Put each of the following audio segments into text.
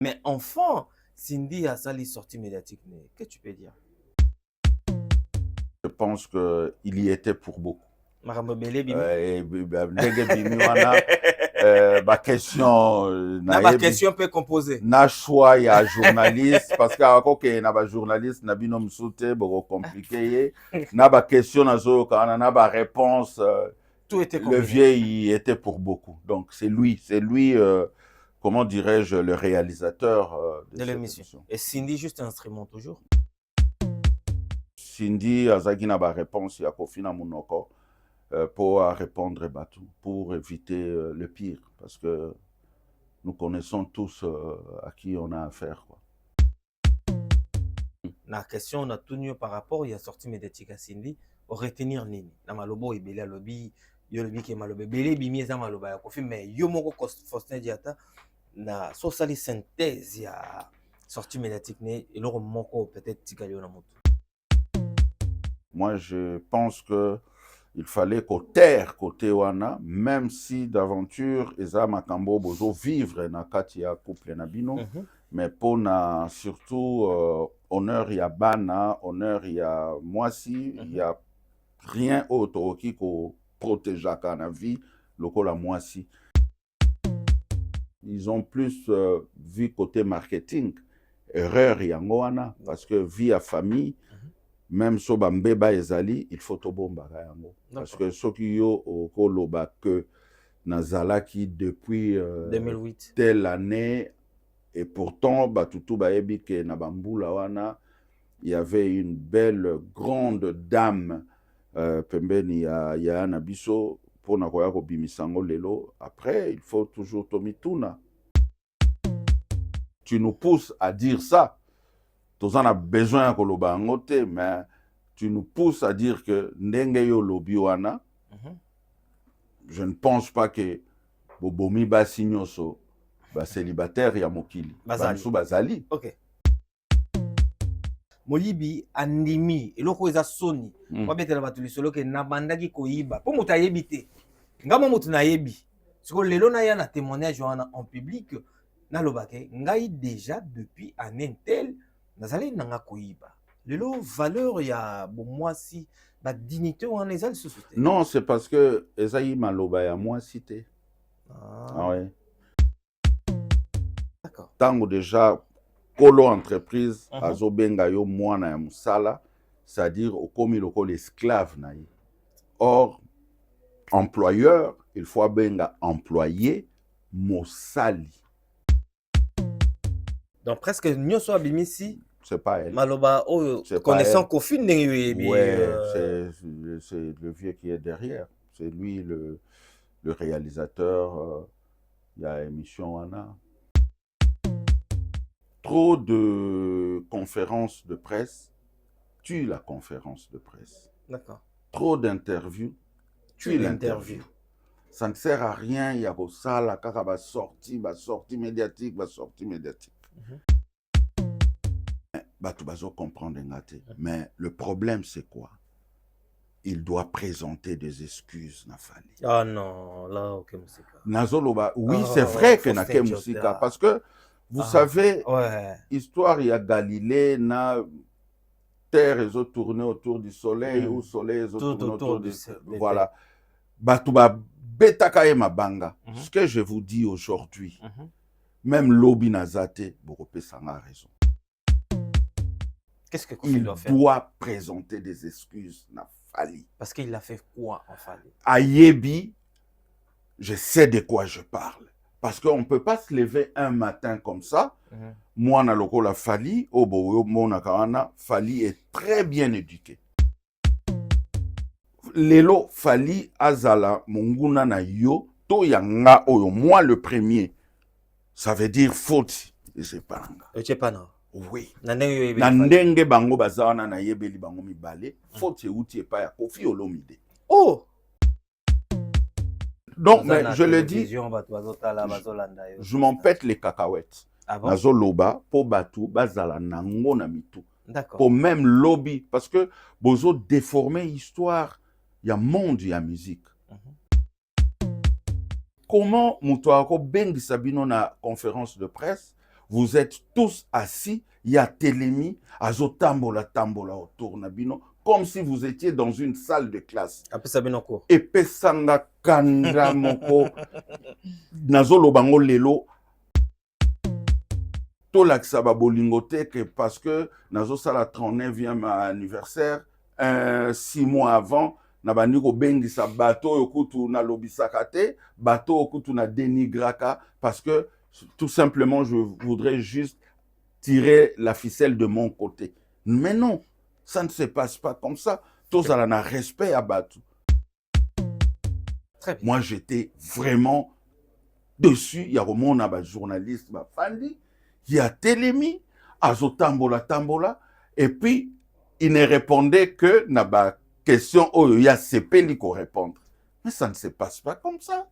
Mais enfant, Cindy a sali sortie médiatique. Qu'est-ce que tu peux dire? Je pense qu'il y était pour beaucoup. Marambo Bele Bimi. Ndenge bimi wana ba question Na question peut composer. na choix ya journaliste parce que akoke na ba journaliste na bino msute boko compliqué na ba question na zo kana na ba réponse tout était le vieil était pour beaucoup. Donc c'est lui comment dirais-je le réalisateur de l'émission. Et Cindy juste un instrument toujours. Cindy azaki na ba réponse ya Kofina Munoko pour répondre bateau, pour éviter le pire, parce que nous connaissons tous à qui on a affaire. Quoi. La question, on a tout nu par rapport, il y a sorti médiatique à Cindy, au retenir Nini. Na malobo, il y a lobby, il y a lobby qui est malobo, belé, bimi, ça maloba, ya kofi, mais yo moko Faustin Diata, na sociali synthèse, il y a sorti médiatique, et l'autre moko peut-être tigalio na moto. Moi, je pense que il fallait qu'au côté wana, même si d'aventure, Eza Makambo Bozo vivre na katia couple na bino, mais pour na surtout honneur ya bana, honneur ya moisi, il y a rien autre qui protège la vie, lokola moisi. Ils ont plus vu côté marketing, erreur yango wana, parce que vie à famille, même so bambeba ezali il faut tobomba yango parce que soki yo okoloba que nazalaki depuis 2008 telle année et pourtant batutu bayebi ke na bambula wana il y avait une belle grande dame pembeni ya na biso pona koya ko bimisango lelo. Après il faut toujours tomituna. Tu nous pousses à dire ça. Tous en a besoin de koloba ngote, mais tu nous pousses à dire que ndenge yo lobi wana, je ne pense pas que bobomi basi nyoso ba célibataire ya mokili. Bansu bazali. OK. Molibi andimi eloko eza soni. Kwa betela batu lisolo ke nabandaki koyiba. Po muta yebite. Ngama mutu na yebi. Siko lelo na ya na témoignage wana en public na lobake ngai déjà depuis année tel nazali nanga koyiba. Lelo valeur ya bomwasi ba dignité wana ezali société. Non, c'est parce que ezayi maloba ya moi cité. Ah ouais. D'accord. Tango déjà kolo entreprise azobenga yo mwana ya musala, c'est-à-dire okomi loko l'esclave na ye. Or employeur, il faut benga employé mosali. Donc presque nyoso abimisi c'est pas elle. Maloba connaissant Kofi ouais, c'est le vieux qui est derrière. C'est lui le réalisateur. Il y a émission Anna. Trop de conférences de presse tue la conférence de presse. D'accord. Trop d'interviews tue l'interview. Ça ne sert à rien, il y a ça, la cara va sortie médiatique, Tu vas comprendre, mais le problème c'est quoi? Il doit présenter des excuses, Nafali. Ah non, là, ok, Moussika. Nazoloba, oui, c'est vrai que Nake Moussika, parce que vous savez, histoire, il y a Galilée, na terre, ils ont tourné autour du soleil, ou soleil, ils ont tourné autour du soleil. Voilà. Batuba, Betakaye Mabanga. Ce que je vous dis aujourd'hui, même Lobi Nazate, Boropé Sanga a raison. Qu'est-ce que Kofi doit faire? Il doit présenter des excuses, Nafali. Parce qu'il a fait quoi, en Fali? Ayebi, je sais de quoi je parle. Parce qu'on ne peut pas se lever un matin comme ça. Moi, na loko la Fali, Fali est très bien éduqué. Lelo Fali azala monguna na yo to yanga oyo moi le premier. Ça veut dire faute. C'est pas nga. Oui. Nandenge bango bazawana na yebeli bango mibale. Faute outi et pas ya Kofi Olomide. Oh. Donc, mais je le dis, je m'en pète les cacahuètes. Nazo loba po batu bazala nango na mitu. D'accord. Pour même lobby, parce que bozo déformer histoire, il y a monde, il y a musique. Comment Moutouako bengi sabino na conférence de presse vous êtes tous assis, il y a Télémi, azotambola tambola autour nabino, comme si vous étiez dans une salle de classe. Après ça bien encore. Et pesanga kanda moko nazolo bango lelo to laksa ba bolingo te que parce que nazo sala 39e anniversaire 6 mois avant na bandi ko bengisa bato yokutu na lobisaka te bato yokutu na dénigraka parce que tout simplement je voudrais juste tirer la ficelle de mon côté. Mais non, ça ne se passe pas comme ça. Tous à la respect à Batou. Très bien. Moi, j'étais vraiment dessus. Il y a un journaliste, Fandi, il y a Télémi, Azo Tambola Tambola, et puis il ne répondait que na ba question où il y a CP qui répondre. Mais ça ne se passe pas comme ça.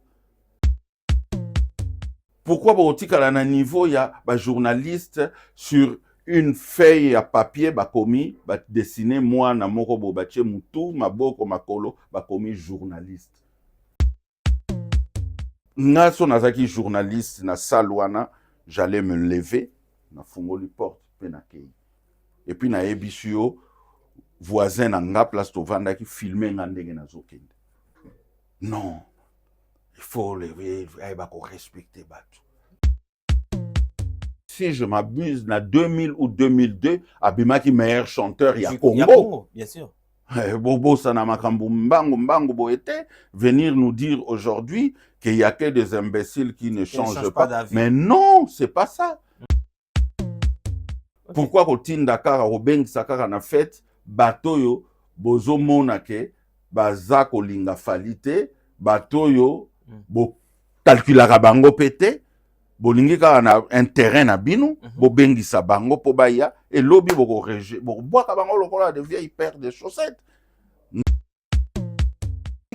Pourquoi à un niveau il y a un journaliste sur une feuille à papier commis dessiner moi na moko bobache mutu maboko makolo commis journaliste. Naso nazaki journaliste na salwana, j'allais me lever na fungoli porte pe na kei. Et puis na ebisio voisin na nga place to vanda ki filmer nga ndenge na zokende. Non. Il faut lever, il faut respecter Batou. Si je m'abuse, en 2000 ou 2002, Abimaki meilleur chanteur, il y a Congo. Bien sûr. Bobo Sanamakambu Mbango Boete, venir nous dire aujourd'hui qu'il n'y a que des imbéciles qui ne changent pas. Mais non, c'est pas ça. Okay. Pourquoi au Tindakara, au Beng Sakara na fête, Batoyo, Bozo Monake, Bazako Linga Falite, Batoyo, bo calculara bango pété, bolingi ka na un terrain na bino, bo bengisa bango po baya, et lobby bo reje, bo boaka bango lokola de vieilles paires de chaussettes.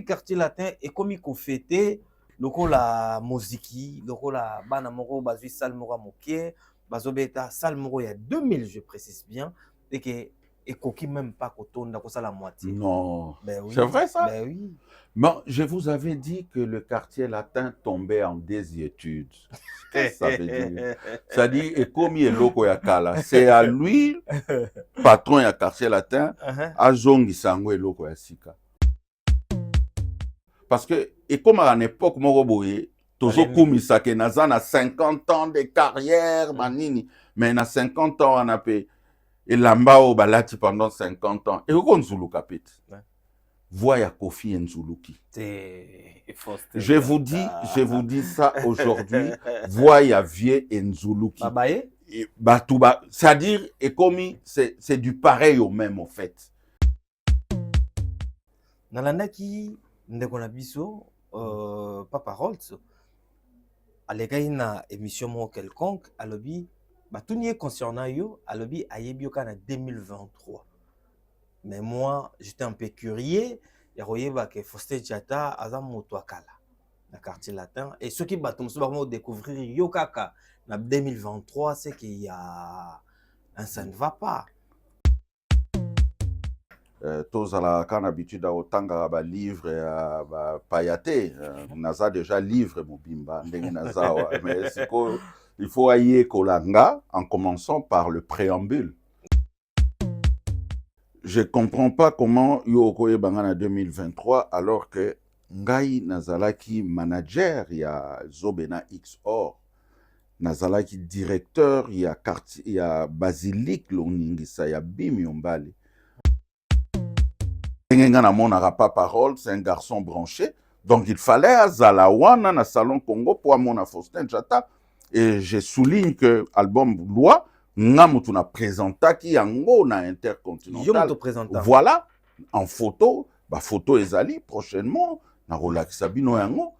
Quartier latin et comme il fêté lokola moziki, lokola bana moko bazui salmora moké, bazobeta salmoro il y a 2000 je précise bien, et que et coquille même pas qu'automne d'accord ça la moitié. Non. Ben oui. C'est vrai ça? Ben oui. Bon, je vous avais dit que le quartier latin tombait en désuétude. Qu'est-ce que ça veut dire? Ça dit, et comme il est loco yakala, c'est à lui, patron ya quartier latin, à zongi sangwe loco yasika. Parce que, et comme à l'époque, Moroboye, tozo kumisa ke nazana 50 ans de carrière, manini, mais na 50 ans on a payé. Et l'ambao balati pendant 50 ans. Et on Zulu kapit. Voya Kofi Nzuluki. Je vous dis ça aujourd'hui. Voya Vie Nzuluki. C'est-à-dire, et comme c'est du pareil au même, en fait. Nalandaki, Ndekonabiso, Papa Roltz, à l'égaïna émission quelconque, à l'objet. Tout n'est concernant yo, à l'objet à Yebioka en 2023. Mais moi, j'étais un peu curieux. Il y a que Faustin Diatta a moto akala dans le quartier latin. Et ceux qui vont découvrir Yokaka en 2023, c'est qu'il y a un ça ne va pas. Tous à la canne habitude à autant de livres à payater. Naza déjà livre Mobimba, mais c'est quoi? Il faut ailler Kolanga en commençant par le préambule. Je ne comprends pas comment Yokoye Bangan en 2023 alors que Ngai Nazalaki manager, il y a Zobena XOR, Nazalaki directeur, il y a Basilique Loningisa, il y a Bim Yombali. Ngengana monara pas parole, c'est un garçon branché. Donc il fallait à Zalawana, na Salon Congo, pour mon Faustin Diatta. Et je souligne que l'album Loi, Ngamutu na présenta qui yango na intercontinental. Voilà, en photo, bah photo ezali prochainement, na Rolex Sabino yango.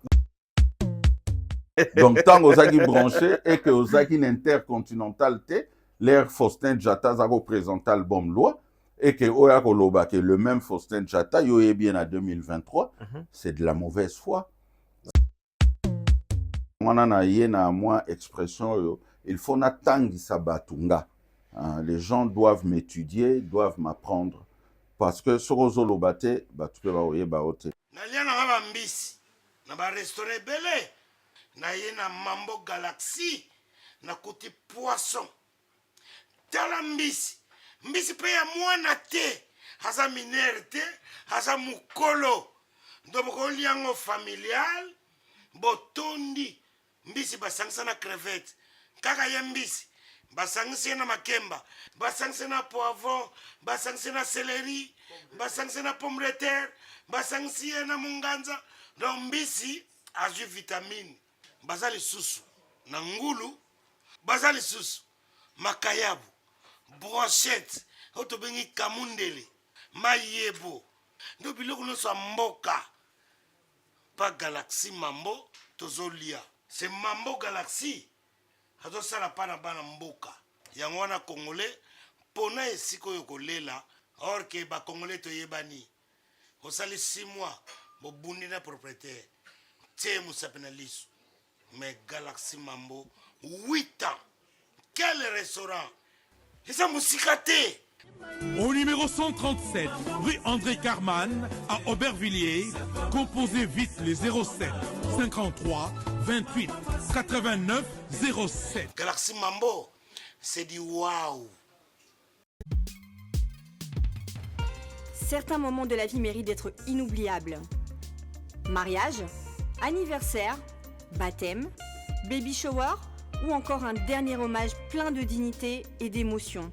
Donc tant ozaki branché et que ozaki intercontinental te, l'air Faustin Diatta zago présenta l'album Loi. Et que Oyako Loba, que le même Faustin Diatta, yo est bien en 2023, c'est de la mauvaise foi. Moi, expression, il faut n'attendre sa batunga. Les gens doivent m'étudier, doivent m'apprendre. Parce que ce que je lobate, tu peux voir, baote. Nalia na ba mbisi, na ba restaurant belé, na ye na Mambo Galaxy, na côté poisson. Tala mbisi. Mbisi pe ya mwana te. Aza minere te. Aza mukolo. Ndoboko liango familial. Botondi. Mbisi basangisa na crevette. Kaka ya mbisi. Basangisa na makemba. Basangisa na poivron. Basangisa na céleri. Basangisa na pomme de terre. Basangisa na munganza. Donc mbisi azu vitamine. Bazali susu. Na ngulu. Bazali susu. Makayabu. Brochette. Oto bengi kamundele. Mayebo. Ndo biloko no sa mboka. Pas Galaxy Mambo. Tozolia. C'est Mambo Galaxy. Azo sala pana bana mboka. Yango wana Congolais. Pona esiko yokolela. Or que ba Congolais to yebani. Osali 6 mois. Bo bundi na propriétaire. Tie musapena lisu. Mais Galaxy Mambo. 8 ans. Quel restaurant? Et ça moussikate. Au numéro 137, rue André Carman, à Aubervilliers, composez vite les 07 53 28 89 07. Galaxy Mambo, c'est du waouh. Certains moments de la vie méritent d'être inoubliables. Mariage, anniversaire, baptême, baby shower ou encore un dernier hommage plein de dignité et d'émotion.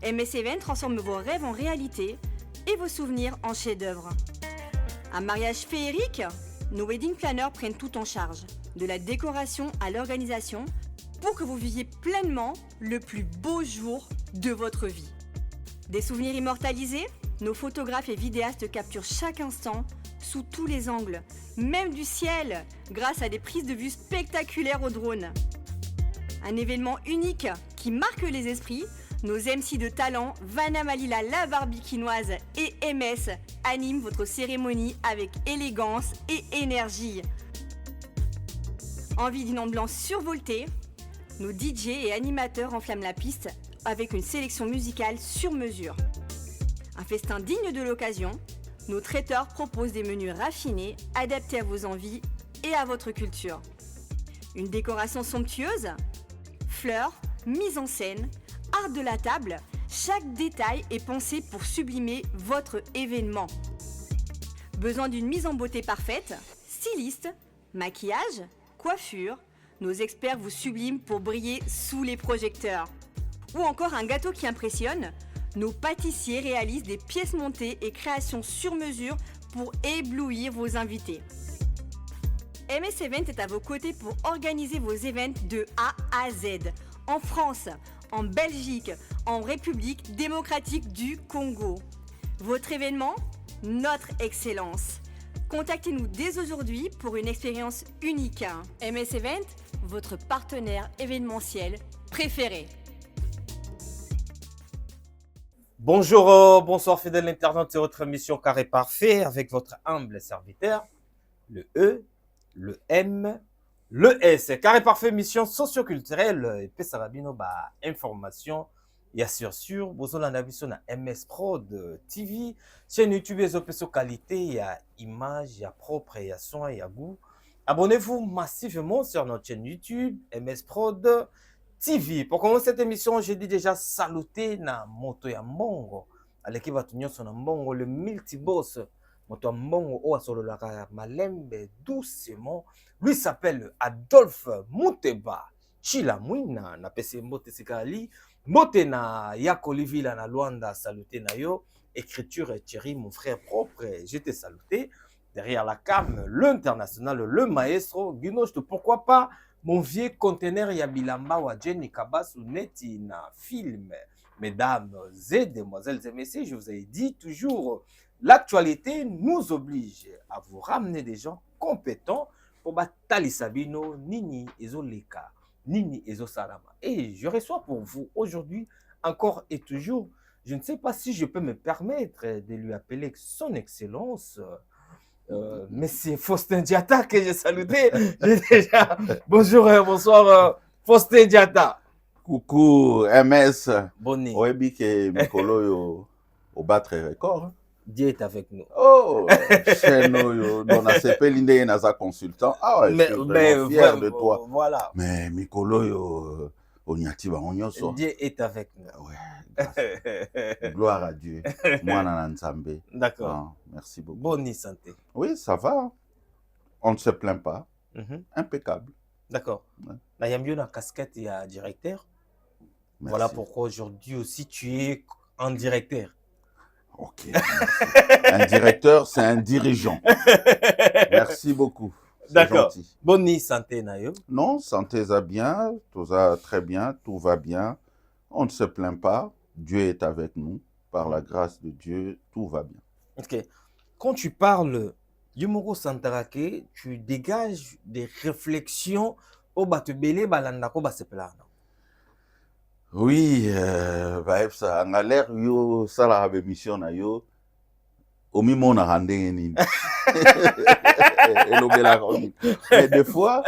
MS Event transforme vos rêves en réalité et vos souvenirs en chefs-d'œuvre. Un mariage féerique? Nos wedding planners prennent tout en charge, de la décoration à l'organisation, pour que vous viviez pleinement le plus beau jour de votre vie. Des souvenirs immortalisés? Nos photographes et vidéastes capturent chaque instant sous tous les angles, même du ciel, grâce à des prises de vue spectaculaires au drone. Un événement unique qui marque les esprits. Nos MC de talent, Vanna Malila, la barbikinoise et MS animent votre cérémonie avec élégance et énergie. Envie d'une ambiance survoltée? Nos DJ et animateurs enflamment la piste avec une sélection musicale sur mesure. Un festin digne de l'occasion? Nos traiteurs proposent des menus raffinés, adaptés à vos envies et à votre culture. Une décoration somptueuse? Fleurs, mise en scène, art de la table, chaque détail est pensé pour sublimer votre événement. Besoin d'une mise en beauté parfaite? Styliste, maquillage, coiffure, nos experts vous subliment pour briller sous les projecteurs. Ou encore un gâteau qui impressionne? Nos pâtissiers réalisent des pièces montées et créations sur mesure pour éblouir vos invités. MS Event est à vos côtés pour organiser vos événements de A à Z, en France, en Belgique, en République démocratique du Congo. Votre événement? Notre excellence. Contactez-nous dès aujourd'hui pour une expérience unique. MS Event, votre partenaire événementiel préféré. Bonjour, bonsoir fidèles internautes, c'est votre émission Carré Parfait avec votre humble serviteur, le E, le M, le S. Carré Parfait, mission socioculturelle, et puis ça va bien, information, il y a sûr, vous avez vu sur MS Prod TV, chaîne YouTube, il y a qualité, il y a image, il y a propre, il y a son, il y a goût. Abonnez-vous massivement sur notre chaîne YouTube, MS Prod TV. Pour commencer cette émission, j'ai dit déjà saluter na moto ya mbongo. Aleki batunyo sona mbongo le multiboss. Moto ya mbongo o asololaka malembe doucement. Lui s'appelle Adolphe Muteba. Chila Mwina na pese mbote sikali. Mbote na Yako Livila na Luanda saluter na yo. Écriture Thierry, mon frère propre, je t'ai saluté. Derrière la cam, l'international, le maestro. Guinoche, pourquoi pas mon vieux conteneur Yabilamba ou Jenny Kabas ou Neti na film. Mesdames et demoiselles et messieurs, je vous ai dit toujours, l'actualité nous oblige à vous ramener des gens compétents pour Batali Sabino, Nini Ezoleka, Nini Ezosalama. Et je reçois pour vous aujourd'hui, encore et toujours, je ne sais pas si je peux me permettre de lui appeler son excellence, mais c'est Faustin Diatta que j'ai saluté. Déjà... Bonjour, bonsoir, Faustin Diatta. Coucou, MS. Bonne nuit. Oebi ke Mikolo yo au battre record. Dieu est avec nous. Oh, Cheno, dont a sepeli ndenge naza consultant. Ah ouais, je suis vraiment fier de toi. Voilà. Mais Mikolo, yo, onyati bango nyonso. Dieu est avec nous. Ouais, gloire à Dieu. Moi, Nana Nzambe. D'accord. Ah, merci beaucoup. Bonne santé. Oui, ça va. On ne se plaint pas. Impeccable. D'accord. Ouais. Il y a mieux la casquette, il y a directeur. Merci. Voilà pourquoi aujourd'hui aussi tu es en directeur. Ok. Un directeur, c'est un dirigeant. Merci beaucoup. D'accord. Gentil. Bonne santé, Nayo. Non, santé ça bien, tout ça très bien, tout va bien. On ne se plaint pas. Dieu est avec nous. Par la grâce de Dieu, tout va bien. Ok. Quand tu parles Yumoko Santarake, tu dégages des réflexions au Batebele Balandako Basepla. Oui, ça a l'air yo ça la mission na yo. Omi mona randenge nini. Mais des fois,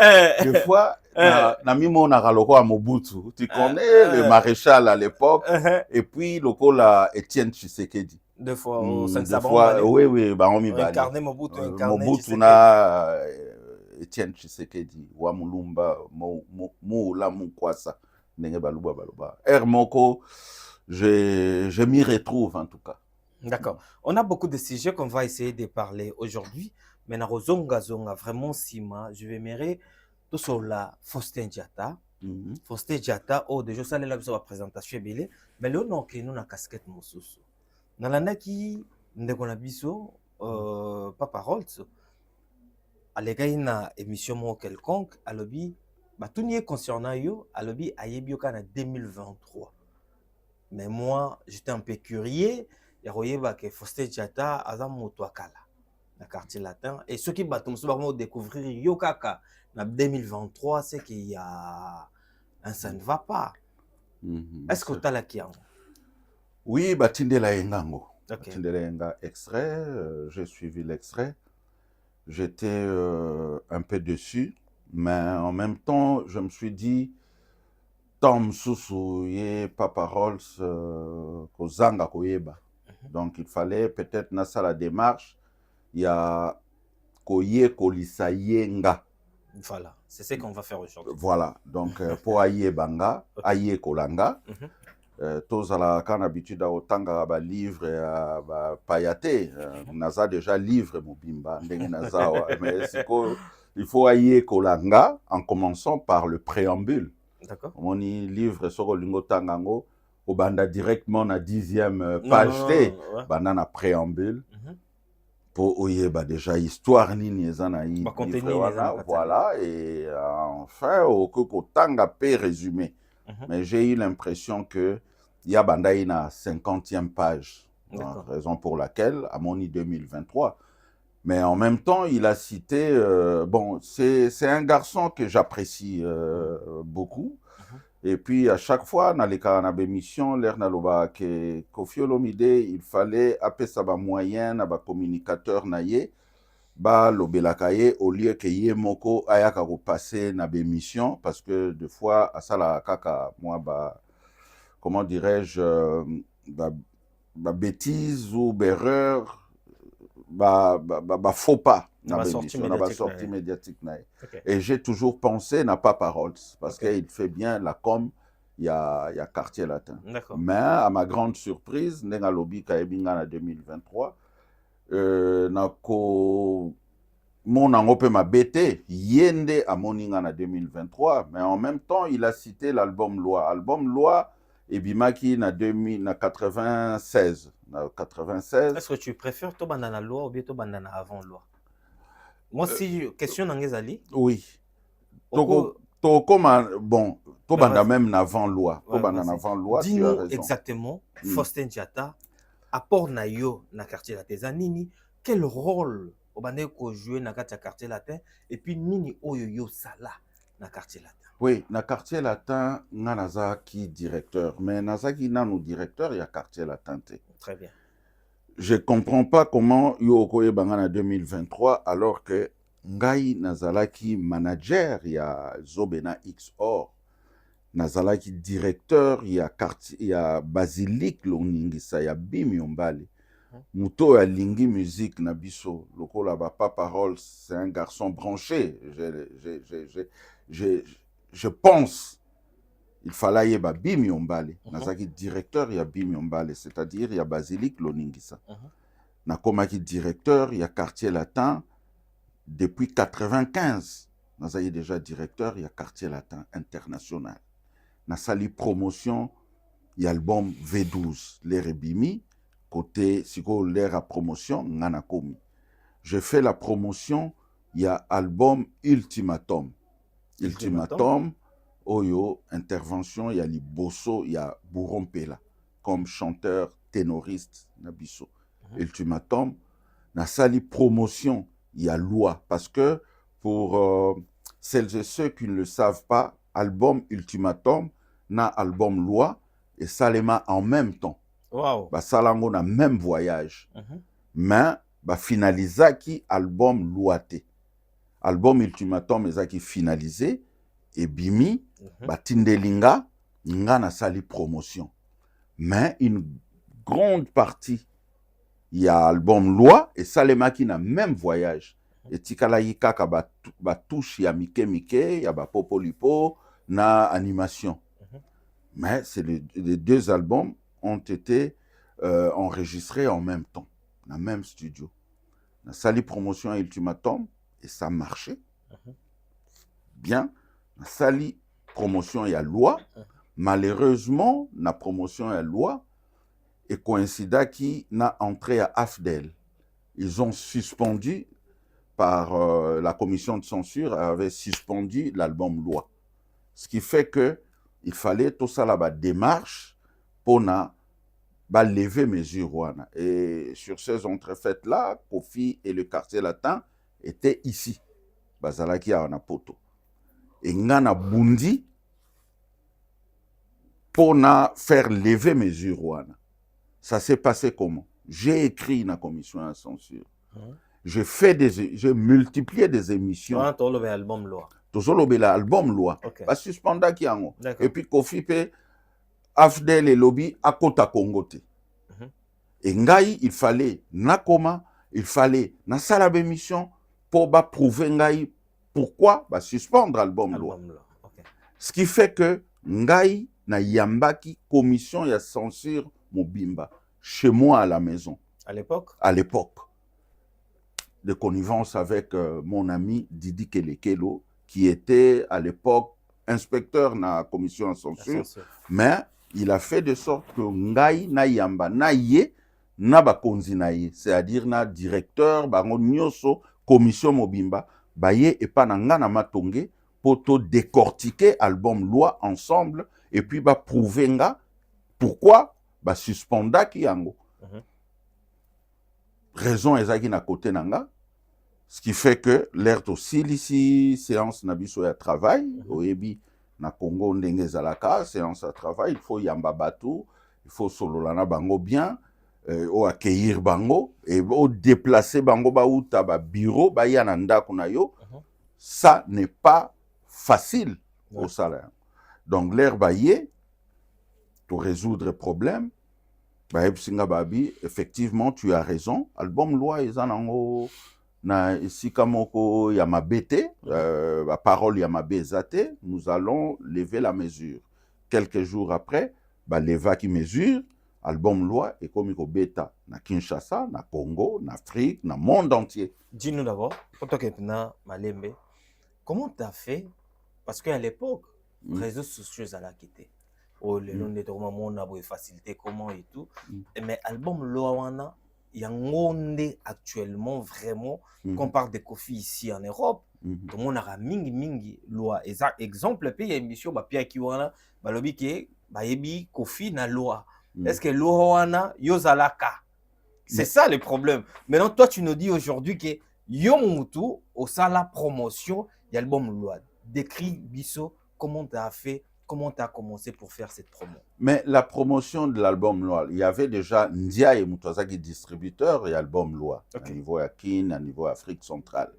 na mi mona raloko à Mobutu. Tu connais le maréchal à l'époque et puis loko la Étienne Tshisekedi. Deux fois, oui, bah on mi bali. Incarné Mobutu, incarné Mobutu na Étienne Tshisekedi, wa mulumba mo la mukwasa. Moko, je m'y retrouve en tout cas. D'accord. On a beaucoup de sujets qu'on va essayer de parler aujourd'hui. Mais na rozonga zonga vraiment sima, je vais m'aimer tout sur la Faustin Diatta. Faustin Diatta, oh déjà ça là la présentation belé, mais là non que nous na casquette mosusu. Na landa ki ndeko na biso Papa Rolls. Alega ina émission mo quelconque à lobby. Tout n'est concernant yo, à lobby ayebi en 2023. Mais moi, j'étais un peu curieux. Il y a que Faustin Diatta azam motwakala na quartier latin et ceux qui battent vont découvrir yo kaka en 2023, c'est qu'il y a ça ne va pas. Est-ce que tu as la kiango? Oui, Batindela Engango. Okay. Batindela Enga extrait, j'ai suivi l'extrait. J'étais un peu déçu. Mais en même temps, je me suis dit, Tom Soussou et Papa Rolls, Kozanga Koyeba. Donc il fallait peut-être dans la démarche, il y a Koye Kolisa Yenga. Voilà, c'est ce qu'on va faire aujourd'hui. Voilà, donc pour Aye Banga, Aye Kolanga, tous à la can habitude à autant ba livre ba payate, naza déjà livre Mobimba, naza, mais c'est quoi? Il faut ailler Kolanga en commençant par le préambule. D'accord. On y livre sur le lingo tangango, au banda directement na 10e page T, banda na préambule. Pour oyer déjà histoire ni ezanaï. Voilà, et enfin au tanga pe résumé. Mais j'ai eu l'impression que il y a banda na 50e page. Raison pour laquelle à mon 2023. Mais en même temps, il a cité, bon, c'est un garçon que j'apprécie beaucoup. Et puis, à chaque fois, dans les cas de mission, l'Ernaloba, que Kofi Olomide, il fallait appeler ça un moyen, un communicateur, l'obelakaye, au lieu que Yemoko ayaka passer dans les missions, parce que des fois, à ça, la kaka, moi, comment dirais-je, bêtise ou erreur, faux pas dans la sortie médiatique. Okay. Et j'ai toujours pensé n'a pas parole parce qu'il fait bien la com, il y a quartier latin. Mais à ma grande surprise, n'enga lobby kaebinga en 2023, nako mon angope ma bête yende à moninga en 2023, mais en même temps il a cité l'album Loi et Bimaki na 96. 96. Est-ce que tu préfères to bandana loi ou bien to bandana avant loi? Moi si question n'angezali. Oui. To comme bon, to bandana même avant loi. To bandana avant loi. Dis-nous exactement Faustin Diatta apport na yo na quartier latin nini, quel rôle au bandé ko jouer na quartier latin et puis nini oyo yo sala na quartier latin. Oui, na quartier latin, naza qui directeur, mais naza qui nanu directeur, il y a quartier latin. Très bien. Je ne comprends pas comment yo okoye bangana 2023 alors que ngai nazalaki manager, il y a Zobena XOR, nazalaki directeur, il y a quartier, il y a Basilique Loningisa, il y a Bimi Ombali. Muto ya lingi musique na biso. Lokola ba Papa Rolls, c'est un garçon branché. Je pense, il fallait yeba Bimi Ombale. Nazaki directeur ya Bimi Ombale, c'est-à-dire ya Basilique Loningisa. Nakomaki directeur ya Quartier Latin depuis 95. Nazaki déjà directeur ya Quartier Latin international. Nasali promotion ya album V12, l'air Bimi. Côté siko l'air à promotion ngana komi. Je fais la promotion, il y a album Ultimatum. Ultimatum, oyo intervention, il y a Liboso, il y a Bourrompela comme chanteur ténoriste nabiso. Ultimatum, na sali promotion, il y a Loi parce que pour celles et ceux qui ne le savent pas, album Ultimatum na album Loi et Salema en même temps. Wow. Ba salango na même voyage. Mais ba finalizaki album Loate. Album Ultimatum ezaki finalisé et Bimi ba tindelinga nga na sali promotion. Mais une grande partie il y a album Loi et Salemaki na même voyage. Et tikala yikaka ba touche ya mike mike ya ba popolipo na animation. Mais c'est les deux albums ont été enregistrés en même temps, dans le même studio. La sali promotion à Ultimatum, et ça marchait. Bien. La sali promotion à Loi, malheureusement, la promotion à Loi est coïncida qui n'a entré à AFDEL. Ils ont suspendu, par la commission de censure, avait suspendu l'album Loi. Ce qui fait que il fallait tout ça là-bas démarche pour lever mesure. Et sur ces entrefaites-là, Kofi et le Quartier Latin étaient ici. Bazalaki à Anapoto. Et Ngana Bundi pour faire lever mesure. Ça s'est passé comment? J'ai écrit dans la commission de censure. J'ai multiplié des émissions. Album Loi. Toujours l'album Loi. Pas suspenda qui en et puis Kofi pe Afdel et Lobby à Kota Kongote. Et ngai il fallait nakoma, il fallait na sala émission pour prouver ngai pourquoi suspendre l'album Loi. Ce qui fait que ngai na yambaki commission ya censure mobimba chez moi à la maison. À l'époque. À l'époque. De connivence avec mon ami Didi Kelekelo, qui était à l'époque inspecteur dans la commission de censure, mais il a fait de sorte que Ngai na yamba na ye na bakonzi na ye, c'est-à-dire na directeur bango nyoso commission mobimba baye et pas na ngana matonge pour to décortiquer album Loi ensemble et puis prouver nga pourquoi suspenda ki yango. Raison ezaki na côté nanga. Ce qui fait que l'air aussi ici séance nabiso ya travail oyebi na Congo ndenge zalaka séance à travail, il faut yamba batu, il faut sololana bango bien, o accueillir bango et o déplacer bango ba uta ba bureau ba ya na ndako na yo. Ça n'est pas facile au salaire. Donc l'air baye pour résoudre le problème babi, effectivement tu as raison, album Loi ezanango na esika moko ya mabete, la parole ya mabezate, nous allons lever la mesure. Quelques jours après, leva qui mesure, album Loi et comme beta na Kinshasa, na Congo, na Afrique, na monde entier. Dis-nous d'abord, pour toi que na Malembe, comment tu as fait? Parce qu'à l'époque, les réseaux sociaux allaient quitter. Oh, les longs de mon abo facilité comment et tout. Mais album Loi wana il y a un actuellement vraiment qu'on parle de Kofi ici en Europe. Tout le monde a mingi Loi. Exemple puis il y a une émission Pia Kiwana balobi ke bayebi Kofi na Loi. Est-ce que Loi wana yozalaka? C'est ça le problème. Maintenant toi tu nous dis aujourd'hui que yomutu au sala promotion y a l'album Loi. Décris biso comment tu as fait. Comment tu as commencé pour faire cette promo? Mais la promotion de l'album Loi, il y avait déjà Ndia et Mutozaki distributeur et album Loi, à niveau Akin, à niveau Afrique centrale.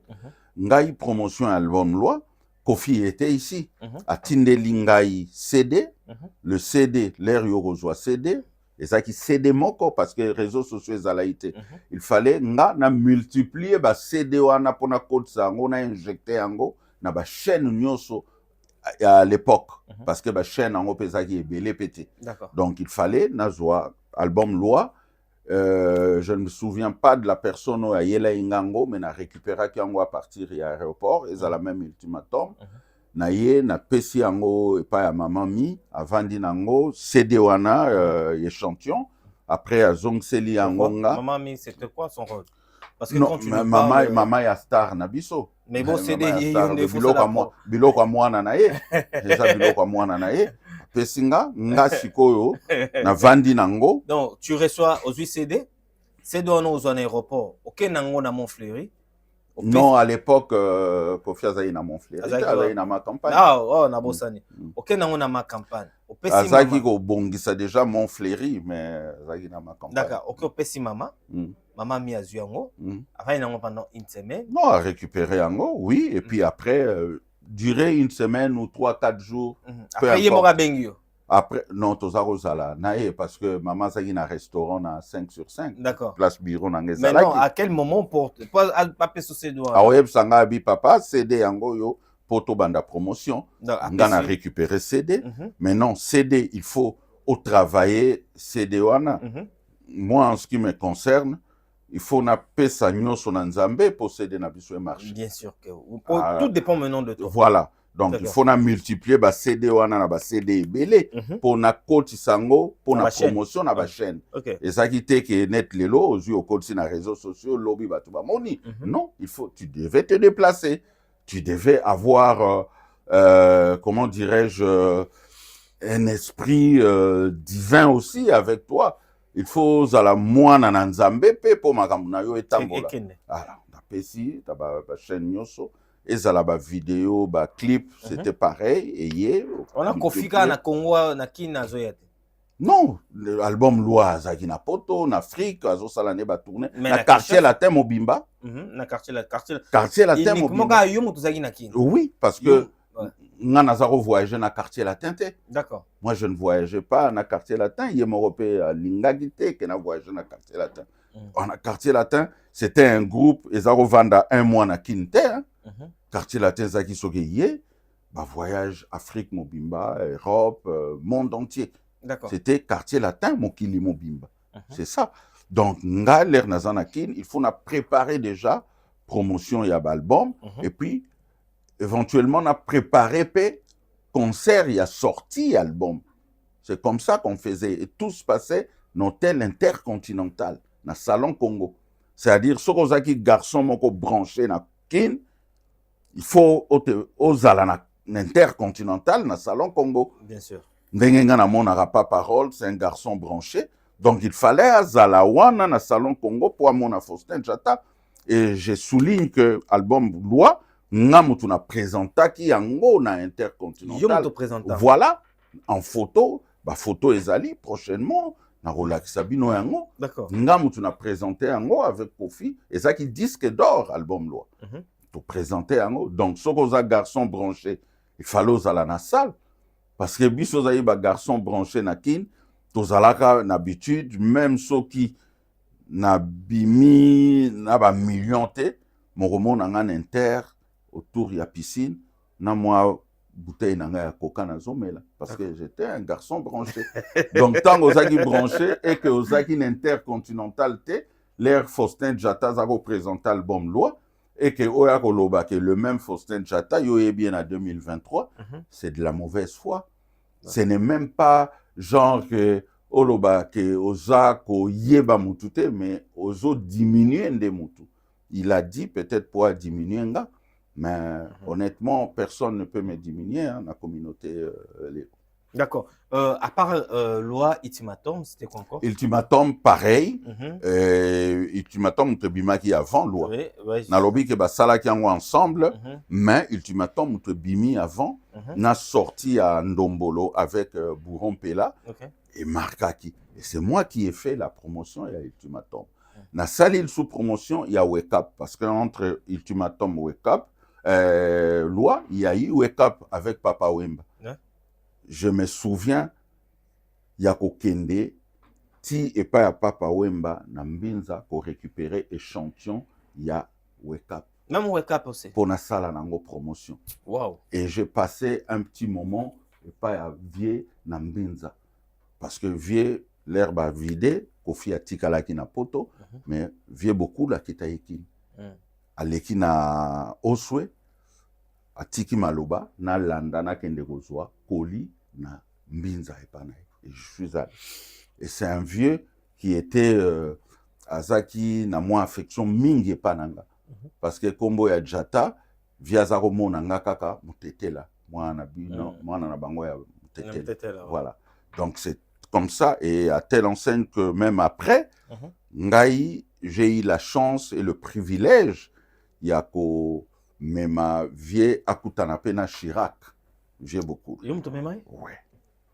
Ngai promotion album Loi, Kofi était ici. À Tindelingai CD, le CD, l'air Yorozwa CD, Et ça qui CD moko parce que les réseaux sociaux ezalaïté. Il fallait nga na multiplier ba CD wana pona code sango na injecter yango na ba chaîne nyonso à l'époque parce que ba chaîne yango pesaki ebele pété. Donc il fallait nazwa album Loi. Je ne me souviens pas de la personne à Yela Ingango, mais na récupéré yango à partir de l'aéroport et ça la même ultimatum. Na ye na pesi yango et pas à maman mi avant dinango CD wana échantillon après à Zongseli yangonga. Maman mi c'était quoi son rôle? Parce que non, maman ya star na biso. Mais bon CD yonde biloko mwana na ye. Déjà biloko mwana na ye. Pesinga nga sikoyo na vandi nango. Donc tu reçois aux CD on aux aéroport. OK nango na Montfleury. Non, à l'époque, Kofi Azaï na Montfleury. Azaï na ma campagne. Ah, oh, na Bossani. Ok, na ma campagne. Azaï ko bongisa déjà Montfleury, mais Azaï na ma campagne. D'accord. Ok, au Pessi Mama. Maman mi a yango. Après, il pendant une semaine. Non, à récupérer yango, oui. Et puis après, durer une semaine ou 3-4 jours. Après, il y a Bengio. Après, non, Tozarozala, naïe, parce que maman Zagi na restaurant à 5 sur 5. D'accord. Place bureau na Mais non, à quel moment pour pas ce CD? Ah ouais, sanga abi papa, CD yango yo, poto banda promotion. On a récupéré CD. Mais non, CD, il faut au travailler CD wana. Moi, en ce qui me concerne, il faut na pesa nyoso na nzambe pour CD na biso marché. Bien sûr que. Tout dépend maintenant de toi. Voilà. Donc, il faut multiplier les CD wana na CD belé pour na koti sango pour na promotion na ba chaîne. Et ça qui était que net lelo aux yeux au koti na réseaux sociaux lobby ba tout ba moni. Non, tu devais te déplacer. Tu devais avoir comment dirais-je un esprit divin aussi avec toi. Il faut zala mwana na nzambe pe pour makambo na yo etambola. Ah, na pesi ta ba chaîne nyoso. Et ça là, vidéo, clip, c'était pareil. Et on a Kofika na Congo, na Kina Zoyate. Non, l'album Loi, Zaki na Poto, en Afrique, Azo Salane ba tourné. Na quartier latin Mobimba. Na quartier latin Mobimba. Oui, parce que on a voyagé dans le quartier latin. D'accord. Moi, je ne voyageais pas dans le quartier latin. Il y a mon européen à Lingagité qui a voyagé dans le quartier latin. En quartier latin, c'était un groupe, ils ont vendu un mois à Kinte. Quartier latin, Zaki Sogeye, voyage Afrique, Mobimba, Europe, monde entier. C'était quartier latin, Mokili Mobimba. C'est ça. Donc, il faut préparer déjà promotion et album. Et puis, éventuellement, on a préparé concert, il y a sorti album. C'est comme ça qu'on faisait. Et tout se passait dans l'hôtel intercontinental, dans le salon Congo. C'est-à-dire, ce que garçon moko branché dans Kin, il faut aux intercontinental dans le salon Congo. Bien sûr. Ndengenga na monara pas parole, c'est un garçon branché. Donc il fallait à Zalawana dans le salon Congo pour mon Faustin Jata. Et je souligne que l'album Loi, Ngamutu na présenta qui yango na intercontinental. Voilà, en photo, photo ezali prochainement. Na relax sabino yango. D'accord. Ngamutu na présenté yango avec Kofi. Et ça qui disque d'or, album Loi. Tout présenté yango. Donc, ce que garçon branché, il fallait aux la salle. Parce que biso zaï ba garçon branché na kin, tous alaka n'habitude, même ceux qui na bimi na ba millionté, mon roman na inter autour ya piscine, na moi bouteille na ya coca na zomela parce que j'étais un garçon branché. Donc tant aux aki branché et que aux aki intercontinental té, l'air Faustin Jata za représenter album Loi. Et que Oyakoloba, que le même Faustin Jata, yo est bien en 2023, c'est de la mauvaise foi. Ce n'est même pas genre que Oloba, que Oza, ko yeba mutute, mais Ozo diminuer des mutu. Il a dit peut-être pour diminuer nga, mais honnêtement, personne ne peut me diminuer dans la communauté. D'accord. À part Loi, Ultimatum, c'était quoi encore? Ultimatum, pareil. Ultimatum, Bimaki avant Loi. Oui, na lobi que basala qui ensemble, mais Ultimatum, Bimi avant, na sorti à Ndombolo avec Bourron Pela et Markaki. Et c'est moi qui ai fait la promotion et Ultimatum. Na salil sous promotion, il y a Wake Up, parce qu'entre Ultimatum et Wake Up, Loi, il y a eu Wake Up avec Papa Wemba. Je me souviens, Yako Kende, ti epai ya Papa Wemba na Mbinza pour récupérer échantillon ya Wake Up Même Wake Up aussi. pour na sala nango promotion. Wow. Et j'ai passé un petit moment epai ya Vie na Mbinza parce que Vie l'herbe a vidé, Kofi atikalaki na poto, mais Vie beaucoup la kitayeki. Aleki na Oswe atiki maloba na landa na kende kozwa koli na Mbinza epana. Et je suis allé. Et c'est un vieux qui était azaki na moi affection mingi epananga. Parce que kombo ya Jata via zako monanga kaka mutetela mwana bino mwana na bango ya mutetela. Voilà. Donc c'est comme ça et à telle enseigne que même après ngai j'ai eu la chance et le privilège ya ko mema vie akutana pena Chirac. J'ai beaucoup. Yo mto mema? Ouais.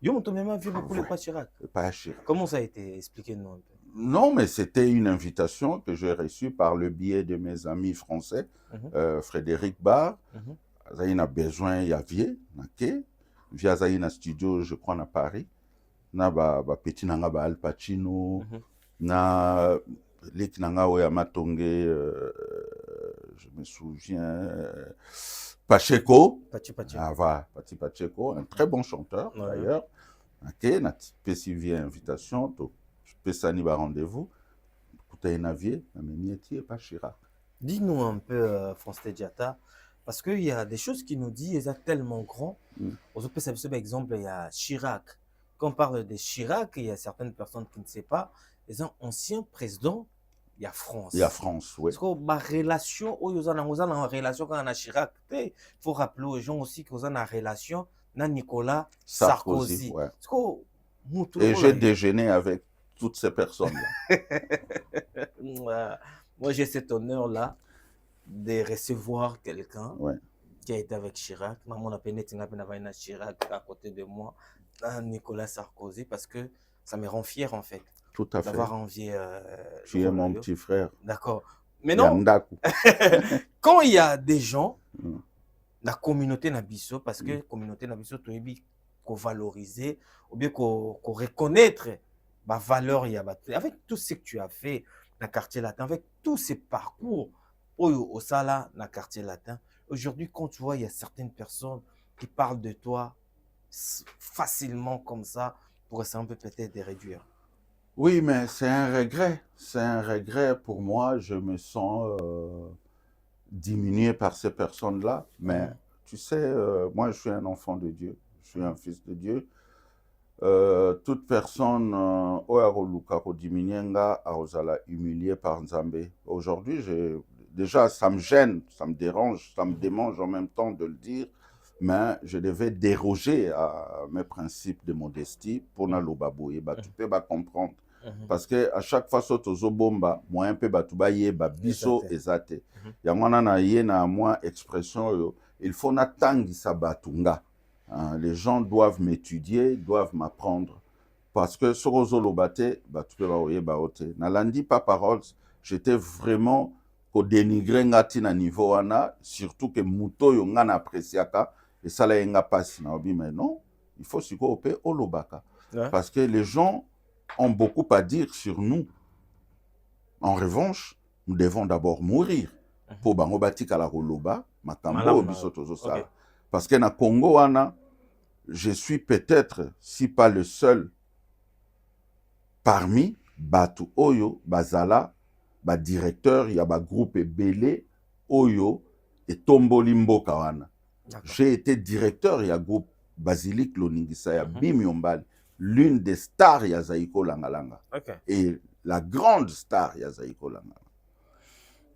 Yo mto mema vie beaucoup le pas Chirac. Pas Chirac. Comment ça a été expliqué nous un peu? Non, mais c'était une invitation que j'ai reçue par le biais de mes amis français, Frédéric Barr. Il a besoin de Vie, via un studio, je crois, à Paris. Na ba petit nanga ba Al Pacino, na leki nanga oya matonge, je me souviens, Pacheco. Ah va, Pacheco, un très bon chanteur d'ailleurs. Ok, na spécifié invitation. Pesani ba rendez-vous, Koutaï Navier, Namemieti et pas Chirac. Dis-nous un peu, François Diata, parce qu'il y a des choses qui nous disent, ils sont tellement grands. On peut savoir, par exemple, il y a Chirac. Quand on parle de Chirac, il y a certaines personnes qui ne savent pas, ils sont anciens présidents, il y a France. Il y a France, oui. Parce que ma relation, ils sont en relation quand on a Chirac. Il faut rappeler aux gens aussi qu'ils sont en relation avec Nicolas Sarkozy. Ouais. Et j'ai déjeuné avec toutes ces personnes-là. Moi, j'ai cet honneur-là de recevoir quelqu'un qui a été avec Chirac. Maman a peine Chirac à côté de moi, Nicolas Sarkozy, parce que ça me rend fier en fait. Tout à fait. D'avoir envié. Tu es mon petit frère. D'accord. Mais non, quand il y a des gens, la communauté Nabiso, parce que la communauté Nabiso, tu es qu'on valoriser, ou bien qu'on reconnaître ma valeur, avec tout ce que tu as fait dans le quartier latin, avec tous ces parcours au Sala dans le quartier latin, aujourd'hui, quand tu vois, il y a certaines personnes qui parlent de toi facilement comme ça, pour essayer un peu peut-être de réduire. Oui, mais c'est un regret. C'est un regret pour moi. Je me sens diminué par ces personnes-là. Mais tu sais, moi, je suis un enfant de Dieu. Je suis un fils de Dieu. Toute personne humiliée par Nzambé. Aujourd'hui, déjà, ça me gêne, ça me dérange, ça me démange en même temps de le dire, mais je devais déroger à mes principes de modestie pour n'alobabouye. Tu peux comprendre. Parce que à chaque fois, sotozo bomba, moi un peu batoubaye, babiso ezate. Yamana na ye na moi expression, il faut n'attendre sa batunga. Les gens doivent m'étudier, doivent m'apprendre. Parce que sur Ozolobate, Nalandi pas parole, j'étais vraiment au dénigré ngati na niveau ana, surtout que muto yo ngana appréciaka et ça la yenga passe na obi, mais non, il faut siko opé olobaka. Parce que les gens ont beaucoup à dire sur nous. En revanche, nous devons d'abord mourir pour bango batika la roloba, makambo bisotozo sala. Parce que na Congo, je suis peut-être, si pas le seul, parmi Batu Oyo, Bazala, directeur, il y a un groupe Belé, Oyo et Tombolimbo Kawana. J'ai été directeur, il y a un groupe Basilique Loningisa, il y a Bimiombal, l'une des stars, il y a Zaiko Langalanga. Et la grande star, il y a Zaiko Langalanga.